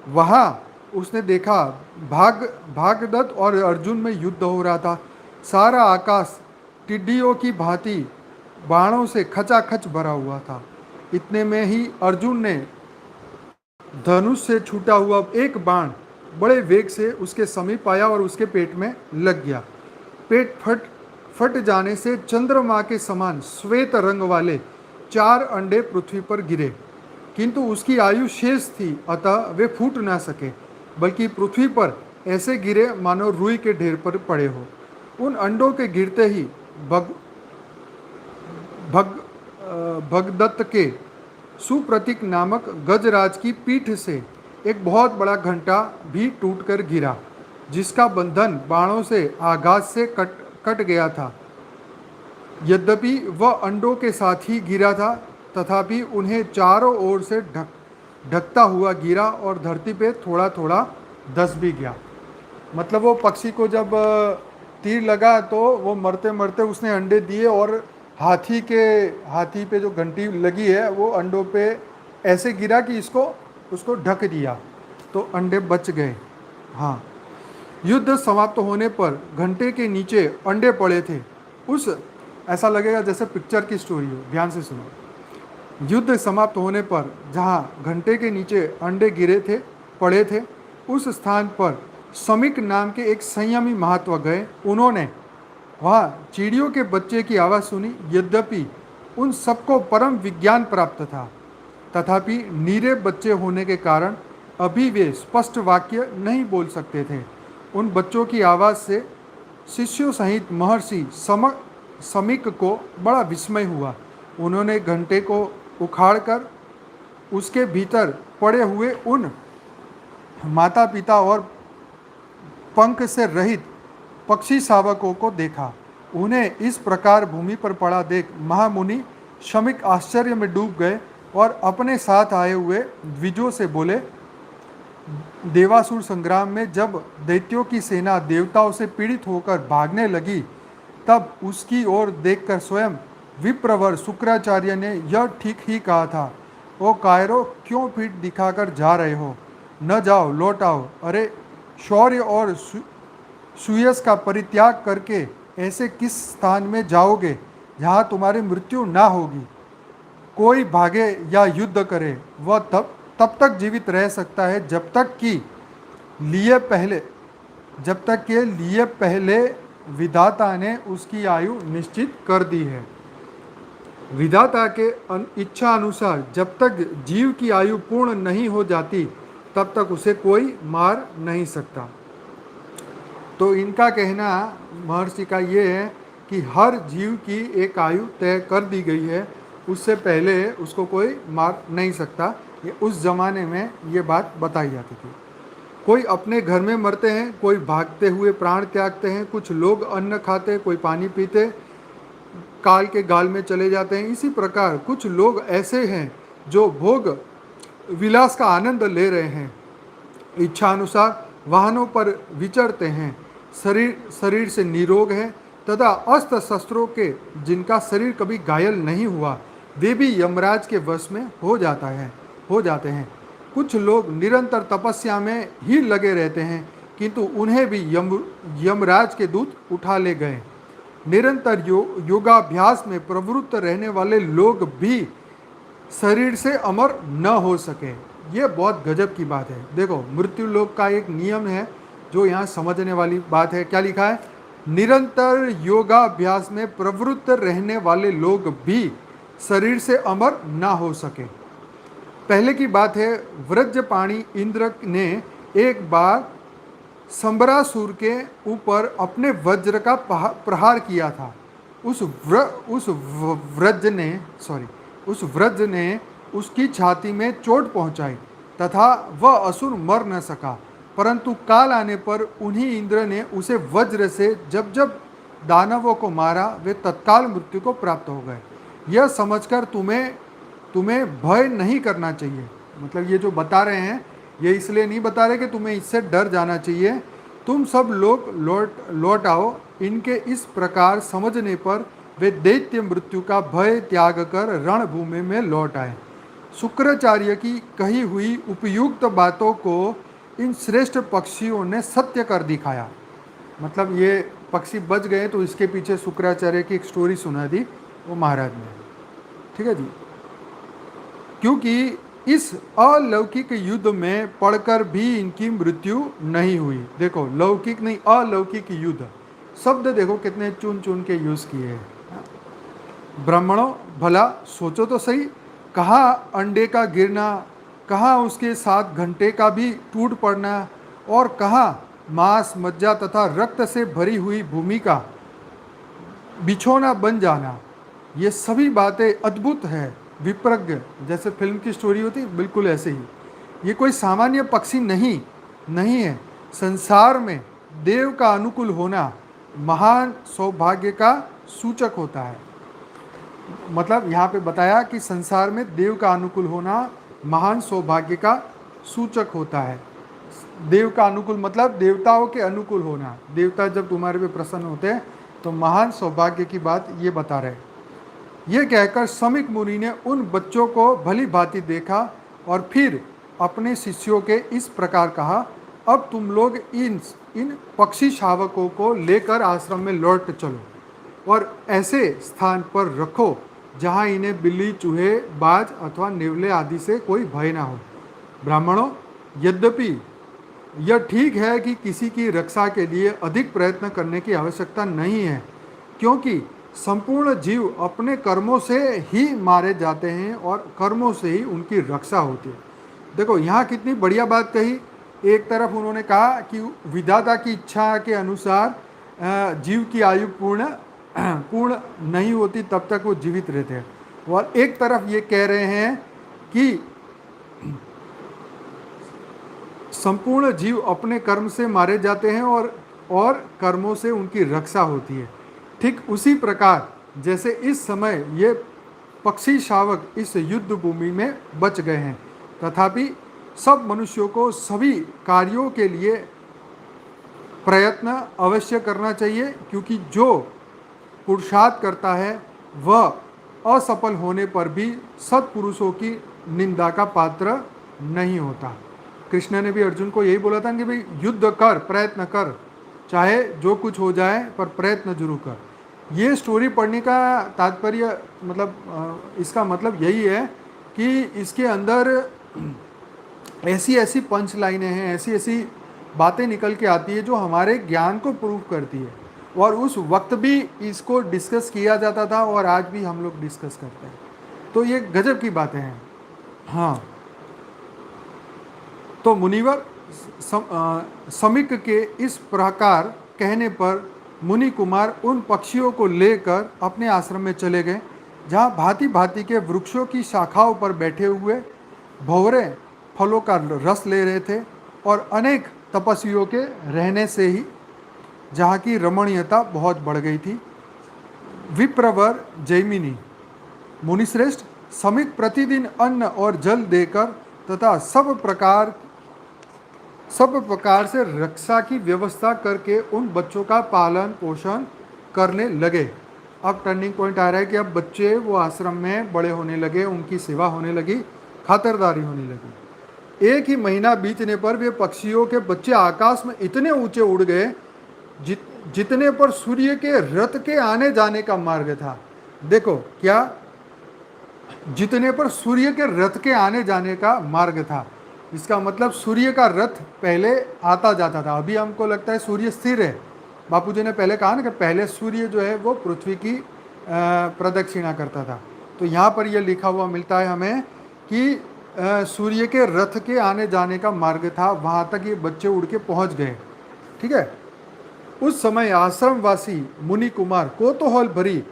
वहाँ उसने देखा भागदत्त और अर्जुन में युद्ध हो रहा था। सारा आकाश टिड्डियों की भांति बाणों से खचाखच भरा हुआ था। इतने में ही अर्जुन ने धनुष से छूटा हुआ एक बाण बड़े वेग से उसके समीप आया और उसके पेट में लग गया। पेट फट जाने से चंद्रमा के समान श्वेत रंग वाले 4 अंडे पृथ्वी पर गिरे, किंतु उसकी आयु शेष थी, अतः वे फूट ना सके, बल्कि पृथ्वी पर ऐसे गिरे मानो रुई के ढेर पर पड़े हो। उन अंडों के गिरते ही भग भग भगदत्त के सुप्रतीक नामक गजराज की पीठ से एक बहुत बड़ा घंटा भी टूटकर गिरा, जिसका बंधन बाणों से आघात से कट गया था। यद्यपि वह अंडों के साथ ही गिरा था, तथापि उन्हें चारों ओर से ढकता हुआ गिरा और धरती पे थोड़ा थोड़ा धंस भी गया। मतलब वो पक्षी को जब तीर लगा तो वो मरते मरते उसने अंडे दिए, और हाथी पे जो घंटी लगी है वो अंडों पे ऐसे गिरा कि उसको ढक दिया, तो अंडे बच गए। हाँ, युद्ध समाप्त होने पर घंटे के नीचे अंडे पड़े थे। ऐसा लगेगा जैसे पिक्चर की स्टोरी हो, ध्यान से सुनो। युद्ध समाप्त होने पर जहाँ घंटे के नीचे अंडे पड़े थे, उस स्थान पर समिक नाम के एक संयमी महात्मा गए। उन्होंने वहाँ चिड़ियों के बच्चे की आवाज़ सुनी। यद्यपि उन सबको परम विज्ञान प्राप्त था, तथापि नीरे बच्चे होने के कारण अभी वे स्पष्ट वाक्य नहीं बोल सकते थे। उन बच्चों की आवाज़ से शिष्यों सहित महर्षि समिक को बड़ा विस्मय हुआ। उन्होंने घंटे को उखाड़कर उसके भीतर पड़े हुए उन माता पिता और पंख से रहित पक्षी शावकों को देखा। उन्हें इस प्रकार भूमि पर पड़ा देख महामुनि शमिक आश्चर्य में डूब गए और अपने साथ आए हुए द्विजों से बोले, देवासुर संग्राम में जब दैत्यों की सेना देवताओं से पीड़ित होकर भागने लगी, तब उसकी ओर देखकर स्वयं विप्रवर शुक्राचार्य ने यह ठीक ही कहा था। ओ कायरो, क्यों पीठ दिखाकर जा रहे हो? न जाओ, लौट आओ। अरे, शौर्य और सुयस का परित्याग करके ऐसे किस स्थान में जाओगे जहाँ तुम्हारी मृत्यु ना होगी? कोई भागे या युद्ध करे, वह तब तक जीवित रह सकता है जब तक के लिए पहले विधाता ने उसकी आयु निश्चित कर दी है। विधाता के इच्छा अनुसार जब तक जीव की आयु पूर्ण नहीं हो जाती, तब तक उसे कोई मार नहीं सकता। तो इनका कहना महर्षि का ये है कि हर जीव की एक आयु तय कर दी गई है, उससे पहले उसको कोई मार नहीं सकता। ये उस ज़माने में ये बात बताई जाती थी। कोई अपने घर में मरते हैं, कोई भागते हुए प्राण त्यागते हैं, कुछ लोग अन्न खाते, कोई पानी पीते, काल के गाल में चले जाते हैं। इसी प्रकार कुछ लोग ऐसे हैं जो भोग विलास का आनंद ले रहे हैं, इच्छा अनुसार वाहनों पर विचरते हैं, शरीर से निरोग हैं, तथा अस्त्र शस्त्रों के जिनका शरीर कभी घायल नहीं हुआ, वे भी यमराज के वश में हो जाते हैं। कुछ लोग निरंतर तपस्या में ही लगे रहते हैं, किंतु उन्हें भी यमराज के दूत उठा ले गए। निरंतर योगाभ्यास में प्रवृत्त रहने वाले लोग भी शरीर से अमर न हो सके। ये बहुत गजब की बात है। देखो, मृत्यु लोक का एक नियम है जो यहाँ समझने वाली बात है। क्या लिखा है? निरंतर योगाभ्यास में प्रवृत्त रहने वाले लोग भी शरीर से अमर ना हो सके। पहले की बात है, वज्रपाणी इंद्र ने एक बार संबरासुर के ऊपर अपने वज्र का प्रहार किया था। उस वज्र ने उसकी छाती में चोट पहुंचाई तथा वह असुर मर न सका, परंतु काल आने पर उन्हीं इंद्र ने उसे वज्र से जब जब दानवों को मारा, वे तत्काल मृत्यु को प्राप्त हो गए। यह समझकर तुम्हें भय नहीं करना चाहिए। मतलब ये जो बता रहे हैं, ये इसलिए नहीं बता रहे कि तुम्हें इससे डर जाना चाहिए। तुम सब लोग लौट आओ। इनके इस प्रकार समझने पर वे दैत्य मृत्यु का भय त्याग कर रणभूमि में लौट आए। शुक्राचार्य की कही हुई उपयुक्त बातों को इन श्रेष्ठ पक्षियों ने सत्य कर दिखाया। मतलब ये पक्षी बच गए, तो इसके पीछे शुक्राचार्य की एक स्टोरी सुना दी वो महाराज ने। ठीक है जी। क्योंकि इस अलौकिक युद्ध में पड़कर भी इनकी मृत्यु नहीं हुई। देखो, लौकिक नहीं, अलौकिक युद्ध शब्द देखो कितने चुन चुन के यूज किए हैं। ब्राह्मणों, भला सोचो तो सही, कहाँ अंडे का गिरना, कहाँ उसके साथ घंटे का भी टूट पड़ना, और कहाँ मांस, मज्जा तथा रक्त से भरी हुई भूमि का बिछौना बन जाना, ये सभी बातें अद्भुत है, विप्रज्ञ, जैसे फिल्म की स्टोरी होती, बिल्कुल ऐसे ही। ये कोई सामान्य पक्षी नहीं है। संसार में देव का अनुकूल होना महान सौभाग्य का सूचक होता है। मतलब यहाँ पे बताया कि संसार में देव का अनुकूल होना महान सौभाग्य का सूचक होता है। देव का अनुकूल मतलब देवताओं के अनुकूल होना। देवता जब तुम्हारे पे प्रसन्न होते हैं तो महान सौभाग्य की बात ये बता रहे। ये कहकर समीक मुनि ने उन बच्चों को भली भांति देखा और फिर अपने शिष्यों के इस प्रकार कहा, अब तुम लोग इन पक्षी शावकों को लेकर आश्रम में लौट चलो और ऐसे स्थान पर रखो जहाँ इन्हें बिल्ली, चूहे, बाज अथवा नेवले आदि से कोई भय ना हो। ब्राह्मणों, यद्यपि यह ठीक है कि किसी की रक्षा के लिए अधिक प्रयत्न करने की आवश्यकता नहीं है, क्योंकि संपूर्ण जीव अपने कर्मों से ही मारे जाते हैं और कर्मों से ही उनकी रक्षा होती है। देखो यहाँ कितनी बढ़िया बात कही। एक तरफ उन्होंने कहा कि विधाता की इच्छा के अनुसार जीव की आयु पूर्ण नहीं होती, तब तक वो जीवित रहते हैं, और एक तरफ ये कह रहे हैं कि संपूर्ण जीव अपने कर्म से मारे जाते हैं और कर्मों से उनकी रक्षा होती है। ठीक उसी प्रकार जैसे इस समय ये पक्षी शावक इस युद्ध भूमि में बच गए हैं, तथापि सब मनुष्यों को सभी कार्यों के लिए प्रयत्न अवश्य करना चाहिए, क्योंकि जो पुरुषार्थ करता है वह असफल होने पर भी सत्पुरुषों की निंदा का पात्र नहीं होता। कृष्ण ने भी अर्जुन को यही बोला था कि भाई युद्ध कर, प्रयत्न कर, चाहे जो कुछ हो जाए पर प्रयत्न जरूर कर। ये स्टोरी पढ़ने का तात्पर्य मतलब इसका मतलब यही है कि इसके अंदर ऐसी ऐसी पंच लाइनें हैं, ऐसी ऐसी बातें निकल के आती है जो हमारे ज्ञान को प्रूव करती है, और उस वक्त भी इसको डिस्कस किया जाता था और आज भी हम लोग डिस्कस करते हैं। तो ये गजब की बातें हैं। हाँ, तो मुनिवर समीक के इस प्रकार कहने पर मुनि कुमार उन पक्षियों को लेकर अपने आश्रम में चले गए, जहाँ भांति भांति के वृक्षों की शाखाओं पर बैठे हुए भंवरे फलों का रस ले रहे थे, और अनेक तपस्वियों के रहने से ही जहाँ की रमणीयता बहुत बढ़ गई थी। विप्रवर जैमिनी मुनिश्रेष्ठ, समीक प्रतिदिन अन्न और जल देकर तथा सब प्रकार से रक्षा की व्यवस्था करके उन बच्चों का पालन पोषण करने लगे। अब टर्निंग पॉइंट आ रहा है कि अब बच्चे वो आश्रम में बड़े होने लगे, उनकी सेवा होने लगी, खातिरदारी होने लगी। एक ही महीना बीतने पर वे पक्षियों के बच्चे आकाश में इतने ऊंचे उड़ गए जितने पर सूर्य के रथ के आने जाने का मार्ग था। देखो क्या, जितने पर सूर्य के रथ के आने जाने का मार्ग था, इसका मतलब सूर्य का रथ पहले आता जाता था। अभी हमको लगता है सूर्य स्थिर है। बापूजी ने पहले कहा ना कि पहले सूर्य जो है वो पृथ्वी की प्रदक्षिणा करता था। तो यहाँ पर यह लिखा हुआ मिलता है हमें कि सूर्य के रथ के आने जाने का मार्ग था, वहाँ तक ये बच्चे उड़ के पहुँच गए। ठीक है। उस समय आश्रमवासी मुनि कुमार कौतूहल भरी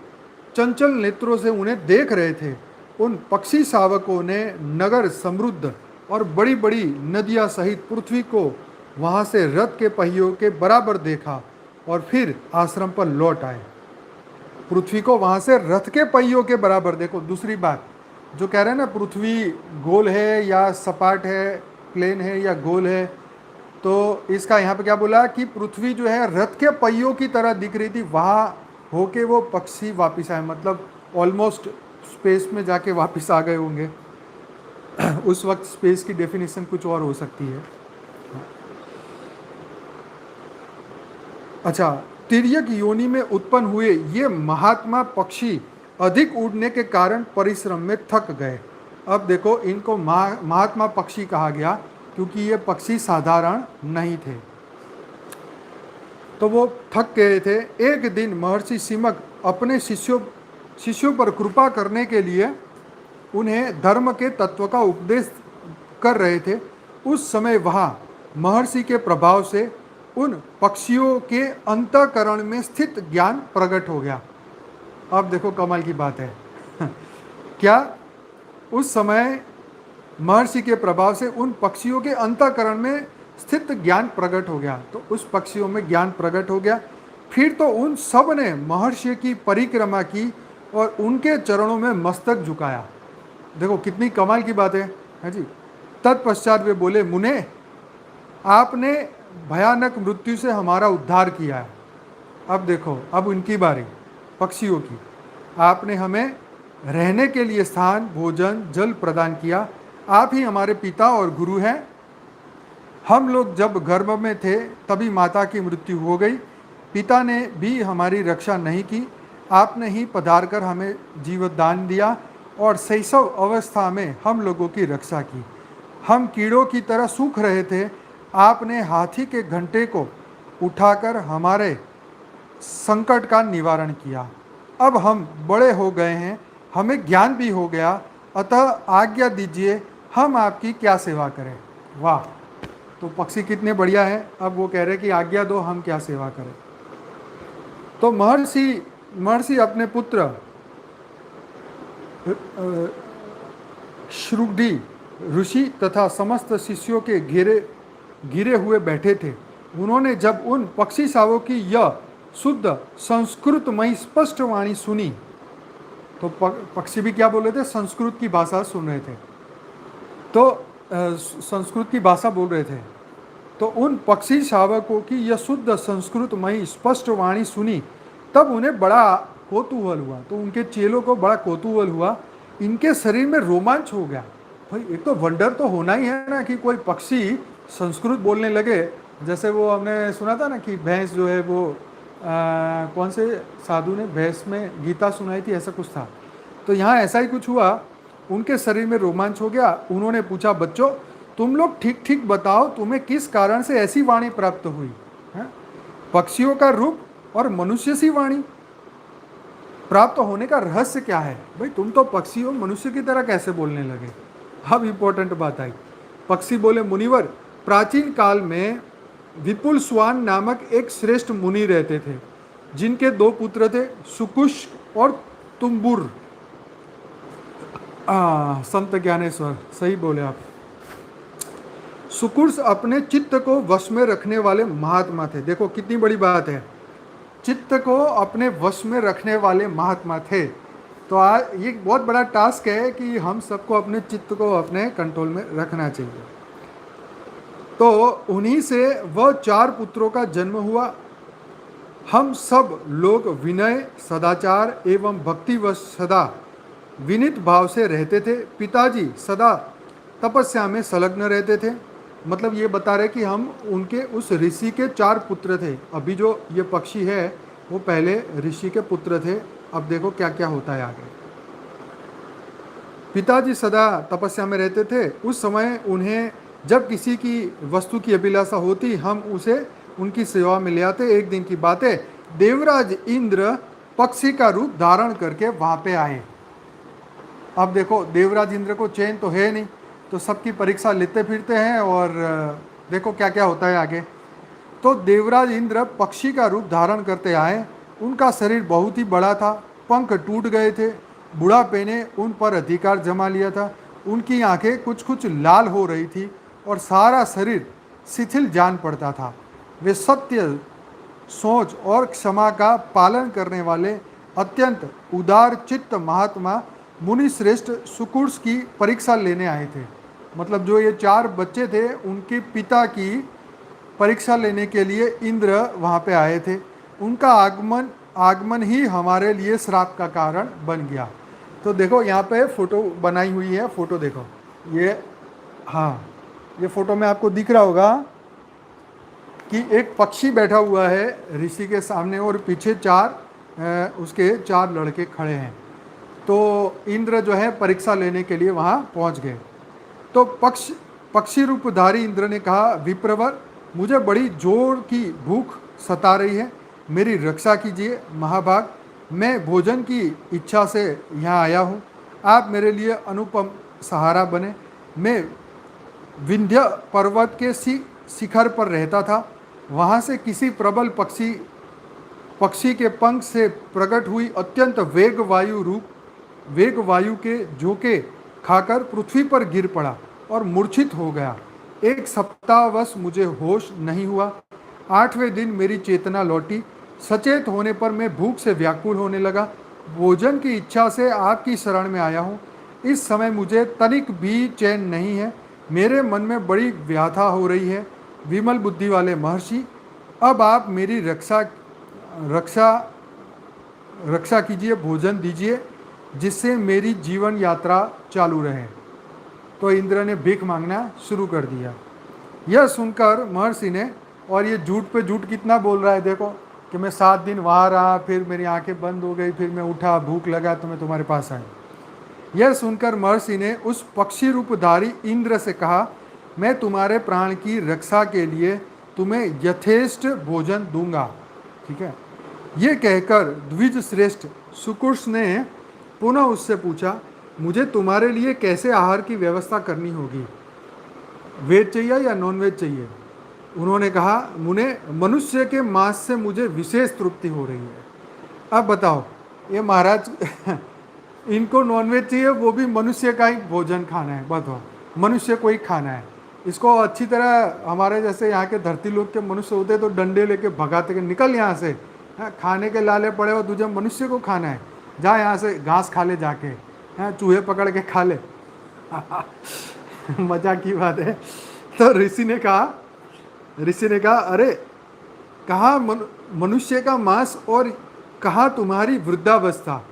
चंचल नेत्रों से उन्हें देख रहे थे। उन पक्षी शावकों ने नगर समृद्ध और बड़ी बड़ी नदियां सहित पृथ्वी को वहां से रथ के पहियों के बराबर देखा और फिर आश्रम पर लौट आए। पृथ्वी को वहां से रथ के पहियों के बराबर देखो। दूसरी बात जो कह रहे हैं ना, पृथ्वी गोल है या सपाट है, प्लेन है या गोल है, तो इसका यहाँ पे क्या बोला कि पृथ्वी जो है रथ के पहियों की तरह दिख रही थी, वहाँ होके वो पक्षी वापस आए, मतलब ऑलमोस्ट स्पेस में जाके वापस आ गए होंगे। उस वक्त स्पेस की डेफिनेशन कुछ और हो सकती है। अच्छा, तिर्यक योनि में उत्पन्न हुए ये महात्मा पक्षी अधिक उड़ने के कारण परिश्रम में थक गए। अब देखो, इनको महात्मा पक्षी कहा गया क्योंकि ये पक्षी साधारण नहीं थे, तो वो थक गए थे। एक दिन महर्षि सीमक अपने शिष्यों पर कृपा करने के लिए उन्हें धर्म के तत्व का उपदेश कर रहे थे। उस समय वहाँ महर्षि के प्रभाव से उन पक्षियों के अंतःकरण में स्थित ज्ञान प्रकट हो गया। अब देखो कमाल की बात है क्या उस समय महर्षि के प्रभाव से उन पक्षियों के अंतःकरण में स्थित ज्ञान प्रकट हो गया। तो उस पक्षियों में ज्ञान प्रकट हो गया। फिर तो उन सब ने महर्षि की परिक्रमा की और उनके चरणों में मस्तक झुकाया। देखो कितनी कमाल की बात है जी। तत्पश्चात वे बोले, मुने, आपने भयानक मृत्यु से हमारा उद्धार किया है। अब देखो, अब उनकी बारी, पक्षियों की। आपने हमें रहने के लिए स्थान, भोजन, जल प्रदान किया। आप ही हमारे पिता और गुरु हैं। हम लोग जब गर्भ में थे तभी माता की मृत्यु हो गई। पिता ने भी हमारी रक्षा नहीं की। आपने ही पधार कर हमें जीवदान दिया और शैशव अवस्था में हम लोगों की रक्षा की। हम कीड़ों की तरह सूख रहे थे। आपने हाथी के घंटे को उठाकर हमारे संकट का निवारण किया। अब हम बड़े हो गए हैं, हमें ज्ञान भी हो गया, अतः आज्ञा दीजिए, हम आपकी क्या सेवा करें। वाह, तो पक्षी कितने बढ़िया है। अब वो कह रहे कि आज्ञा दो, हम क्या सेवा करें। तो महर्षि अपने पुत्र श्रुगदी ऋषि तथा समस्त शिष्यों के घिरे हुए बैठे थे। उन्होंने जब उन पक्षी सावों की यह शुद्ध संस्कृतमयी स्पष्ट वाणी सुनी, तो पक्षी भी क्या बोल रहे थे, संस्कृत की भाषा सुन रहे थे। तो संस्कृत की भाषा बोल रहे थे। तो उन पक्षी शावकों की यह शुद्ध संस्कृतमयी स्पष्ट वाणी सुनी, तब उन्हें बड़ा कौतूहल हुआ। तो उनके चेलों को बड़ा कौतूहल हुआ, इनके शरीर में रोमांच हो गया। भाई एक तो वंडर तो होना ही है ना कि कोई पक्षी संस्कृत बोलने लगे। जैसे वो हमने सुना था ना कि भैंस जो है वो कौन से साधु ने भैंस में गीता सुनाई थी, ऐसा कुछ था। तो यहाँ ऐसा ही कुछ हुआ, उनके शरीर में रोमांच हो गया। उन्होंने पूछा, बच्चों तुम लोग ठीक ठीक बताओ, तुम्हें किस कारण से ऐसी वाणी प्राप्त हुई है? पक्षियों का रूप और मनुष्य सी वाणी प्राप्त होने का रहस्य क्या है? भाई तुम तो पक्षी हो, मनुष्य की तरह कैसे बोलने लगे? अब इंपॉर्टेंट बात आई। पक्षी बोले, मुनिवर, प्राचीन काल में विपुल स्वान नामक एक श्रेष्ठ मुनि रहते थे, जिनके 2 पुत्र थे, सुकुश और तुम्बुर। संत ज्ञानेश्वर, सही बोले आप। सुकुर्स अपने चित्त को वश में रखने वाले महात्मा थे। देखो कितनी बड़ी बात है, चित्त को अपने वश में रखने वाले महात्मा थे। तो आज ये बहुत बड़ा टास्क है कि हम सबको अपने चित्त को अपने कंट्रोल में रखना चाहिए। तो उन्हीं से वह 4 पुत्रों का जन्म हुआ। हम सब लोग विनय, सदाचार एवं भक्तिवश सदा विनीत भाव से रहते थे। पिताजी सदा तपस्या में संलग्न रहते थे। मतलब ये बता रहे कि हम उनके उस ऋषि के 4 पुत्र थे। अभी जो ये पक्षी है वो पहले ऋषि के पुत्र थे। अब देखो क्या क्या होता है आगे। पिताजी सदा तपस्या में रहते थे। उस समय उन्हें जब किसी की वस्तु की अभिलाषा होती, हम उसे उनकी सेवा में ले आते। एक दिन की बात है, देवराज इंद्र पक्षी का रूप धारण करके वहां पे आए। अब देखो देवराज इंद्र को चैन तो है नहीं, तो सबकी परीक्षा लेते फिरते हैं। और देखो क्या क्या होता है आगे। तो देवराज इंद्र पक्षी का रूप धारण करते आए। उनका शरीर बहुत ही बड़ा था, पंख टूट गए थे, बुढ़ापे ने उन पर अधिकार जमा लिया था। उनकी आंखें कुछ कुछ लाल हो रही थी और सारा शरीर शिथिल जान पड़ता था। वे सत्य, सोच और क्षमा का पालन करने वाले अत्यंत उदार चित्त महात्मा मुनि श्रेष्ठ सुकुर्स की परीक्षा लेने आए थे। मतलब जो ये 4 बच्चे थे, उनके पिता की परीक्षा लेने के लिए इंद्र वहाँ पे आए थे। उनका आगमन ही हमारे लिए श्राप का कारण बन गया। तो देखो यहाँ पे फोटो बनाई हुई है, फोटो देखो ये। हाँ, ये फोटो में आपको दिख रहा होगा कि एक पक्षी बैठा हुआ है ऋषि के सामने और पीछे उसके 4 लड़के खड़े हैं। तो इंद्र जो है परीक्षा लेने के लिए वहाँ पहुँच गए। तो पक्षी रूपधारी इंद्र ने कहा, विप्रवर, मुझे बड़ी जोर की भूख सता रही है, मेरी रक्षा कीजिए महाभाग। मैं भोजन की इच्छा से यहाँ आया हूँ, आप मेरे लिए अनुपम सहारा बने। मैं विंध्य पर्वत के शिखर पर रहता था। वहाँ से किसी प्रबल पक्षी के पंख से प्रकट हुई अत्यंत वेग वायु के झोंके खाकर पृथ्वी पर गिर पड़ा और मूर्छित हो गया। 1 सप्ताहवश मुझे होश नहीं हुआ। 8वें दिन मेरी चेतना लौटी। सचेत होने पर मैं भूख से व्याकुल होने लगा। भोजन की इच्छा से आपकी शरण में आया हूँ। इस समय मुझे तनिक भी चैन नहीं है। मेरे मन में बड़ी व्याथा हो रही है। विमल बुद्धि वाले महर्षि, अब आप मेरी रक्षा रक्षा कीजिए, भोजन दीजिए, जिससे मेरी जीवन यात्रा चालू रहे। तो इंद्र ने भीख मांगना शुरू कर दिया। यह सुनकर महर्षि ने, और ये झूठ पे झूठ कितना बोल रहा है देखो, कि मैं 7 दिन वहाँ रहा, फिर मेरी आंखें बंद हो गई, फिर मैं उठा, भूख लगा तो मैं तुम्हारे पास आया। यह सुनकर महर्षि ने उस पक्षी रूपधारी इंद्र से कहा, मैं तुम्हारे प्राण की रक्षा के लिए तुम्हें यथेष्ट भोजन दूंगा। ठीक है। ये कहकर द्विज श्रेष्ठ सुकुर्ष ने पुनः उससे पूछा, मुझे तुम्हारे लिए कैसे आहार की व्यवस्था करनी होगी? वेज चाहिए या नॉन वेज चाहिए? उन्होंने कहा, मुने मनुष्य के मांस से मुझे विशेष तृप्ति हो रही है। अब बताओ, ये महाराज इनको नॉनवेज चाहिए, वो भी मनुष्य का ही भोजन खाना है। बताओ, मनुष्य को ही खाना है। इसको अच्छी तरह, हमारे जैसे यहाँ के धरती लोग के मनुष्य होते तो डंडे लेके भगाते कि निकल यहाँ से, खाने के लाले पड़े हो, तुझे मनुष्य को खाना है, जा यहाँ से घास खा ले जाके, चूहे पकड़ के खा ले। मजा की बात है। तो ऋषि ने कहा, अरे कहाँ मनुष्य का मांस और कहाँ तुम्हारी वृद्धावस्था।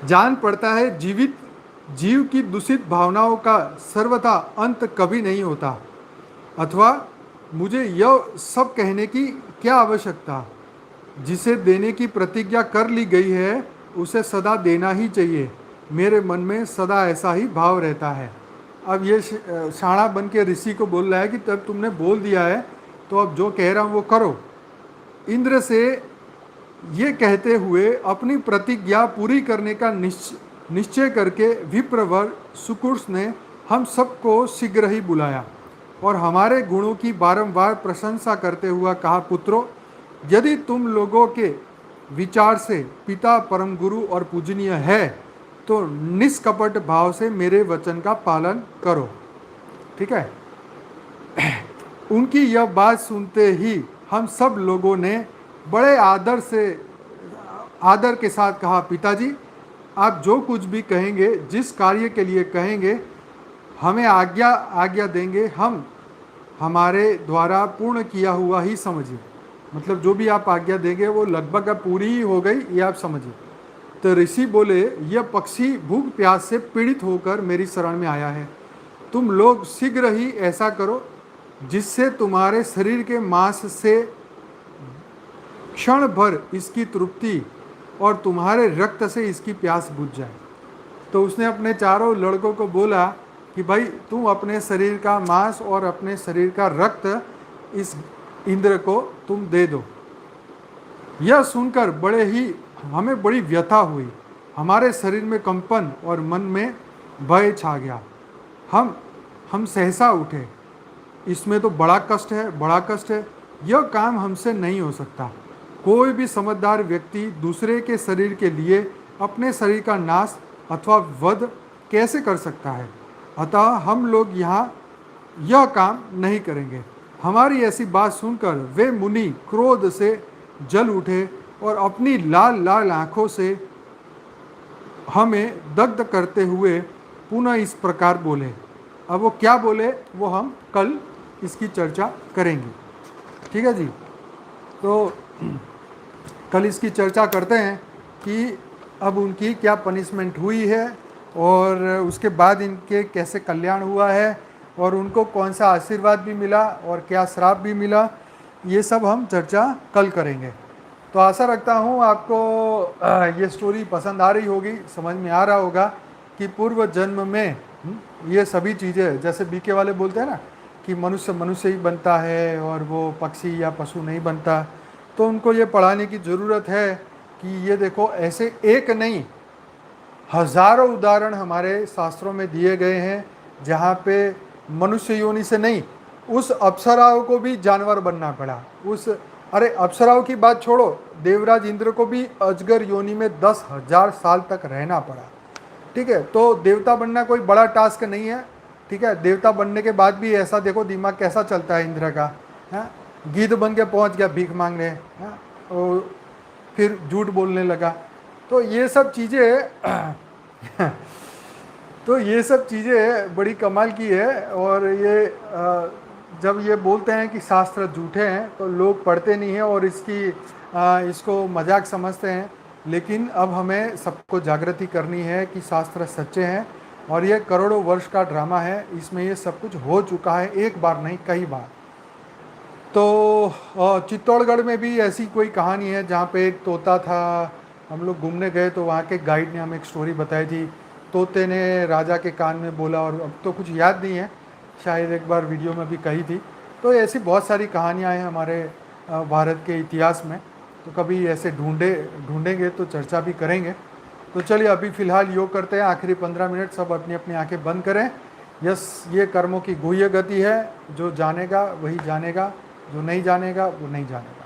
जान पड़ता है जीव की दूषित भावनाओं का सर्वथा अंत कभी नहीं होता। अथवा मुझे यह सब कहने की क्या आवश्यकता? जिसे देने की प्रतिज्ञा कर ली गई है उसे सदा देना ही चाहिए। मेरे मन में सदा ऐसा ही भाव रहता है। अब ये शाणा बन के ऋषि को बोल रहा है कि तब तुमने बोल दिया है तो अब जो कह रहा हूँ वो करो। इंद्र से ये कहते हुए अपनी प्रतिज्ञा पूरी करने का निश्चय करके विप्रवर सुकुर्ष ने हम सबको शीघ्र ही बुलाया और हमारे गुणों की बारंबार प्रशंसा करते हुआ कहा, पुत्रों, यदि तुम लोगों के विचार से पिता परम गुरु और पूजनीय है तो निष्कपट भाव से मेरे वचन का पालन करो। ठीक है। उनकी यह बात सुनते ही हम सब लोगों ने बड़े आदर के साथ कहा, पिताजी, आप जो कुछ भी कहेंगे, जिस कार्य के लिए कहेंगे, हमें आज्ञा देंगे, हम हमारे द्वारा पूर्ण किया हुआ ही समझिए। मतलब जो भी आप आज्ञा देंगे वो लगभग अब पूरी ही हो गई, ये आप समझिए। तो ऋषि बोले, यह पक्षी भूख प्यास से पीड़ित होकर मेरी शरण में आया है। तुम लोग शीघ्र ही ऐसा करो जिससे तुम्हारे शरीर के मांस से क्षण भर इसकी तृप्ति और तुम्हारे रक्त से इसकी प्यास बुझ जाए। तो उसने अपने चारों लड़कों को बोला कि भाई तुम अपने शरीर का मांस और अपने शरीर का रक्त इस इंद्र को तुम दे दो। यह सुनकर हमें बड़ी व्यथा हुई। हमारे शरीर में कंपन और मन में भय छा गया। हम सहसा उठे, इसमें तो बड़ा कष्ट है। यह काम हमसे नहीं हो सकता। कोई भी समझदार व्यक्ति दूसरे के शरीर के लिए अपने शरीर का नाश अथवा वध कैसे कर सकता है? अतः हम लोग यहाँ यह काम नहीं करेंगे। हमारी ऐसी बात सुनकर वे मुनि क्रोध से जल उठे और अपनी लाल लाल आंखों से हमें दग्ध करते हुए पुनः इस प्रकार बोले। अब वो क्या बोले वो हम कल इसकी चर्चा करेंगे। ठीक है जी। तो कल इसकी चर्चा करते हैं कि अब उनकी क्या पनिशमेंट हुई है और उसके बाद इनके कैसे कल्याण हुआ है और उनको कौन सा आशीर्वाद भी मिला और क्या श्राप भी मिला, ये सब हम चर्चा कल करेंगे। तो आशा रखता हूँ आपको ये स्टोरी पसंद आ रही होगी, समझ में आ रहा होगा कि पूर्व जन्म में ये सभी चीज़ें, जैसे बीके वाले बोलते हैं ना कि मनुष्य ही बनता है और वो पक्षी या पशु नहीं बनता, तो उनको ये पढ़ाने की ज़रूरत है कि ये देखो ऐसे एक नहीं हज़ारों उदाहरण हमारे शास्त्रों में दिए गए हैं जहाँ पे मनुष्य योनि से नहीं उस अप्सराओं को भी जानवर बनना पड़ा। उस अरे अप्सराओं की बात छोड़ो, देवराज इंद्र को भी अजगर योनि में 10,000 साल तक रहना पड़ा। ठीक है, तो देवता बनना कोई बड़ा टास्क नहीं है। ठीक है, देवता बनने के बाद भी ऐसा देखो दिमाग कैसा चलता है इंद्र का, है। गीध बन के पहुंच गया भीख मांगने, है, और फिर झूठ बोलने लगा। तो ये सब चीज़ें तो ये सब चीज़ें बड़ी कमाल की है। और ये जब ये बोलते हैं कि शास्त्र झूठे हैं तो लोग पढ़ते नहीं हैं और इसको मजाक समझते हैं। लेकिन अब हमें सबको जागृति करनी है कि शास्त्र सच्चे हैं और ये करोड़ों वर्ष का ड्रामा है। इसमें ये सब कुछ हो चुका है, एक बार नहीं कई बार। तो चित्तौड़गढ़ में भी ऐसी कोई कहानी है जहाँ पे एक तोता था। हम लोग घूमने गए तो वहाँ के गाइड ने हमें एक स्टोरी बताई थी। तोते ने राजा के कान में बोला, और अब तो कुछ याद नहीं है, शायद एक बार वीडियो में भी कही थी। तो ऐसी बहुत सारी कहानियाँ हैं हमारे भारत के इतिहास में। तो कभी ऐसे ढूंढेंगे तो चर्चा भी करेंगे। तो चलिए अभी फ़िलहाल योग करते हैं, आखिरी 15 मिनट सब अपनी अपनी आंखें बंद करें। यस, ये कर्मों की गुह्य गति है, जो जानेगा वही जानेगा, जो नहीं जानेगा वो नहीं जानेगा।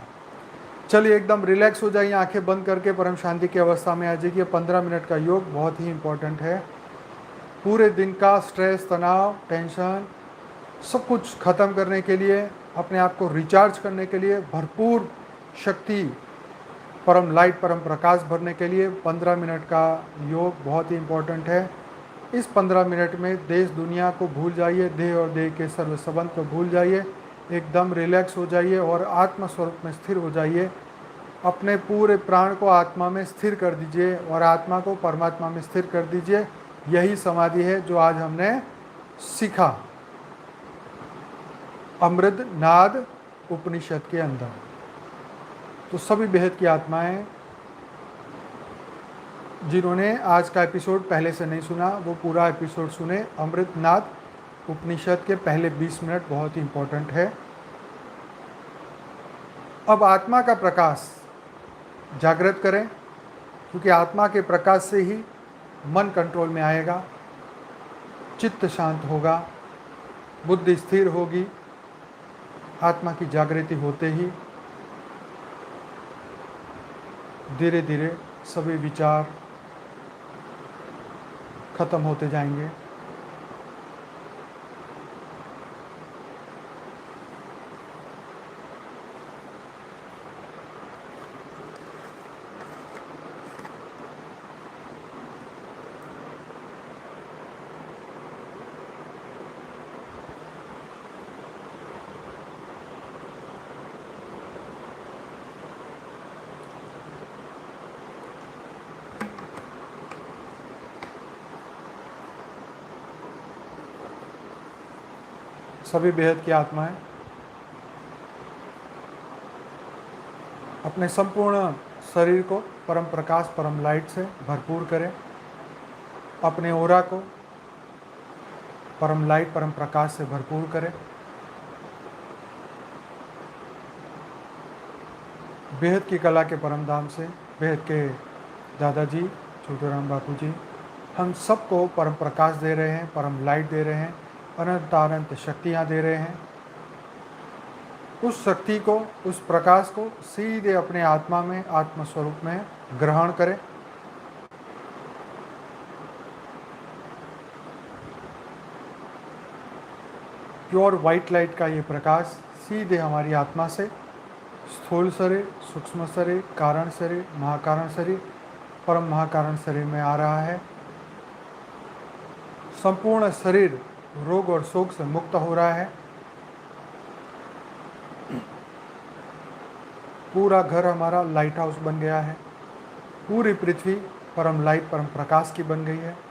चलिए एकदम रिलैक्स हो जाइए, आंखें बंद करके परम शांति की अवस्था में आ जाइए। 15 मिनट का योग बहुत ही इम्पोर्टेंट है। पूरे दिन का स्ट्रेस, तनाव, टेंशन सब कुछ ख़त्म करने के लिए, अपने आप को रिचार्ज करने के लिए, भरपूर शक्ति, परम लाइट, परम प्रकाश भरने के लिए 15 मिनट का योग बहुत ही इम्पोर्टेंट है। इस 15 मिनट में देश दुनिया को भूल जाइए, देह और देह के सर्व संबंध को भूल जाइए, एकदम रिलैक्स हो जाइए और आत्मा स्वरूप में स्थिर हो जाइए। अपने पूरे प्राण को आत्मा में स्थिर कर दीजिए और आत्मा को परमात्मा में स्थिर कर दीजिए। यही समाधि है जो आज हमने सीखा अमृत नाद उपनिषद के अंदर। तो सभी बेहद की आत्माएं जिन्होंने आज का एपिसोड पहले से नहीं सुना वो पूरा एपिसोड सुने। अमृतनाद उपनिषद के पहले 20 मिनट बहुत ही इम्पोर्टेंट है। अब आत्मा का प्रकाश जागृत करें, क्योंकि आत्मा के प्रकाश से ही मन कंट्रोल में आएगा, चित्त शांत होगा, बुद्धि स्थिर होगी। आत्मा की जागृति होते ही धीरे धीरे सभी विचार खत्म होते जाएंगे। सभी बेहद की आत्माएं अपने संपूर्ण शरीर को परम प्रकाश, परम लाइट से भरपूर करें। अपने ओरा को परम लाइट, परम प्रकाश से भरपूर करें। बेहद की कला के परम धाम से बेहद के दादाजी छोटूराम बापू जी हम सबको परम प्रकाश दे रहे हैं, परम लाइट दे रहे हैं, अनंत शक्तियाँ दे रहे हैं। उस शक्ति को, उस प्रकाश को सीधे अपने आत्मा में, आत्म स्वरूप में ग्रहण करें। प्योर वाइट लाइट का ये प्रकाश सीधे हमारी आत्मा से स्थूल शरीर, सूक्ष्म शरीर, कारण शरीर, महाकारण शरीर, परम महाकारण शरीर में आ रहा है। संपूर्ण शरीर रोग और शोक से मुक्त हो रहा है। पूरा घर हमारा लाइट हाउस बन गया है। पूरी पृथ्वी परम लाइट, परम प्रकाश की बन गई है।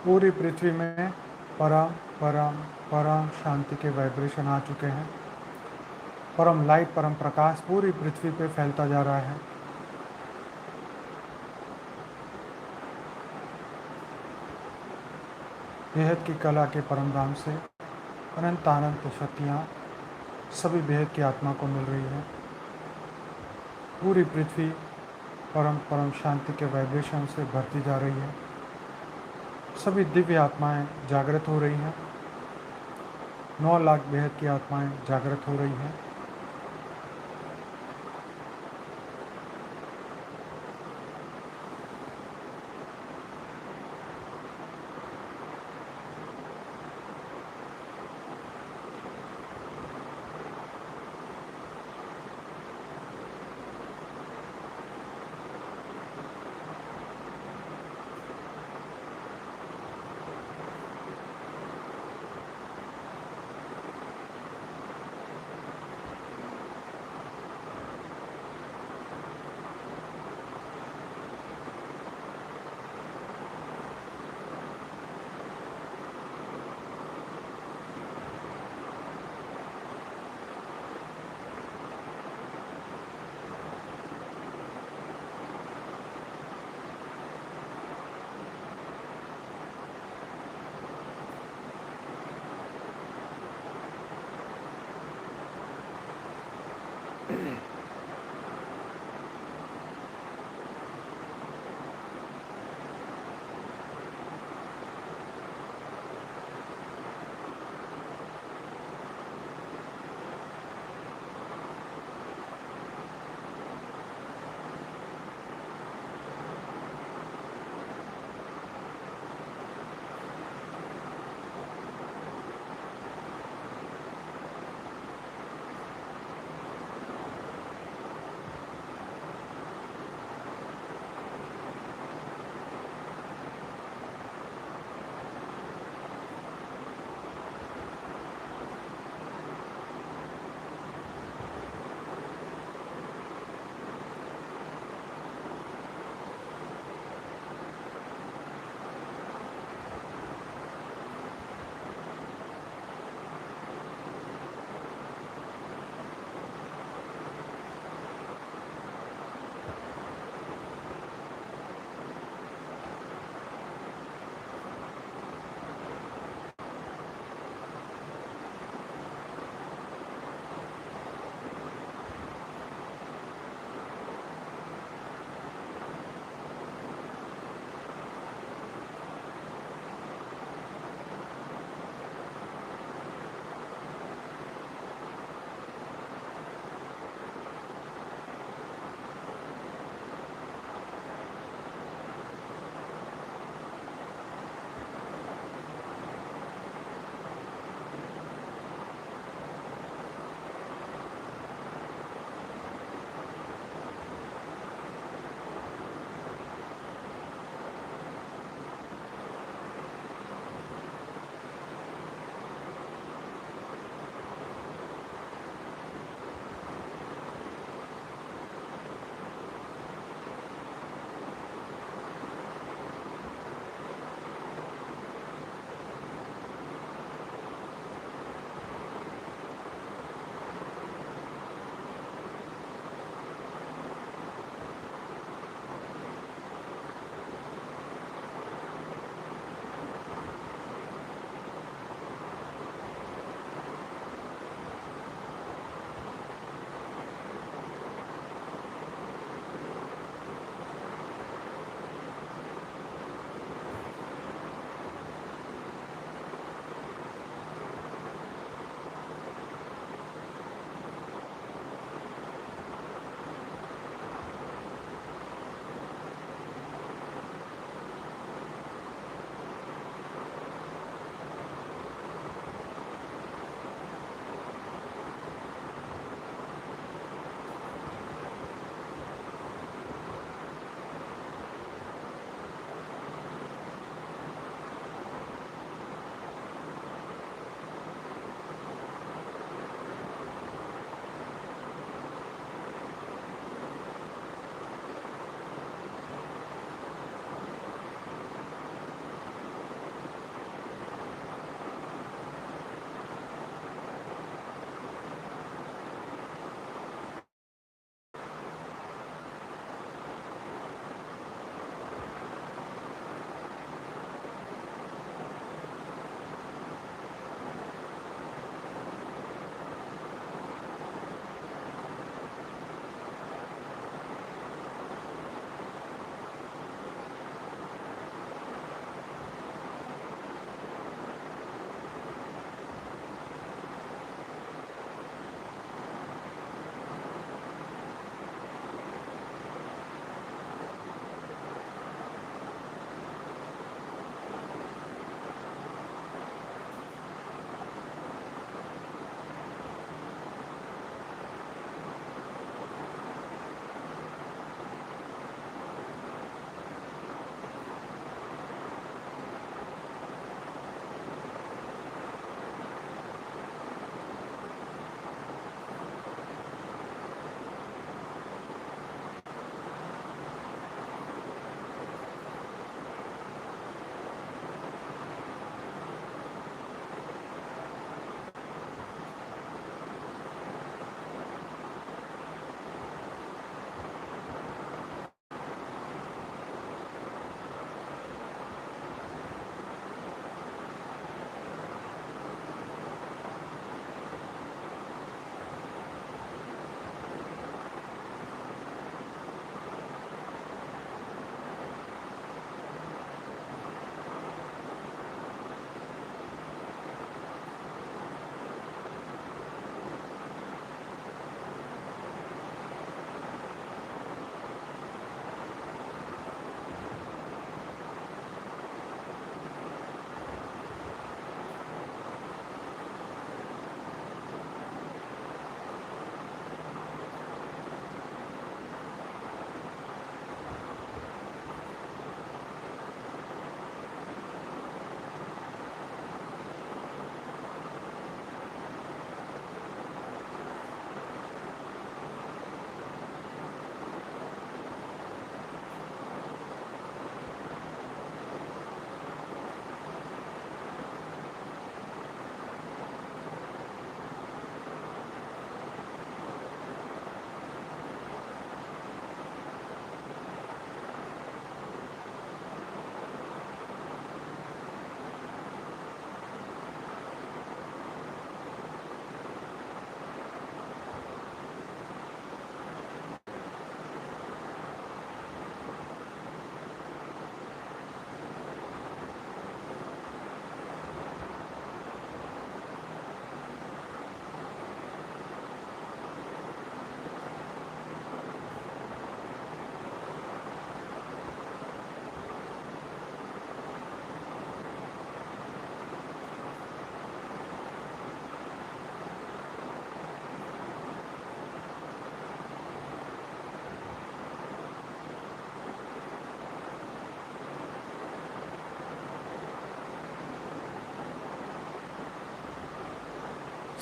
पूरी पृथ्वी में परम परम परम शांति के वाइब्रेशन आ चुके हैं। परम लाइट, परम प्रकाश पूरी पृथ्वी पे फैलता जा रहा है। बेहद की कला के परम धाम से अनंत अनंत शक्तियाँ सभी बेहद की आत्मा को मिल रही है। पूरी पृथ्वी परम परम शांति के वाइब्रेशन से भरती जा रही है। सभी दिव्य आत्माएं जागृत हो रही हैं। 9 लाख बेहद की आत्माएं जागृत हो रही हैं।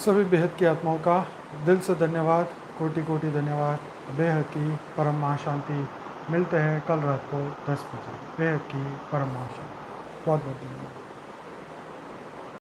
सभी बेहद की आत्माओं का दिल से धन्यवाद, कोटि कोटि धन्यवाद। बेहद की परम महाशांति। मिलते हैं कल रात को 10 बजे। बेहद की परम महाशांति। बहुत बहुत धन्यवाद।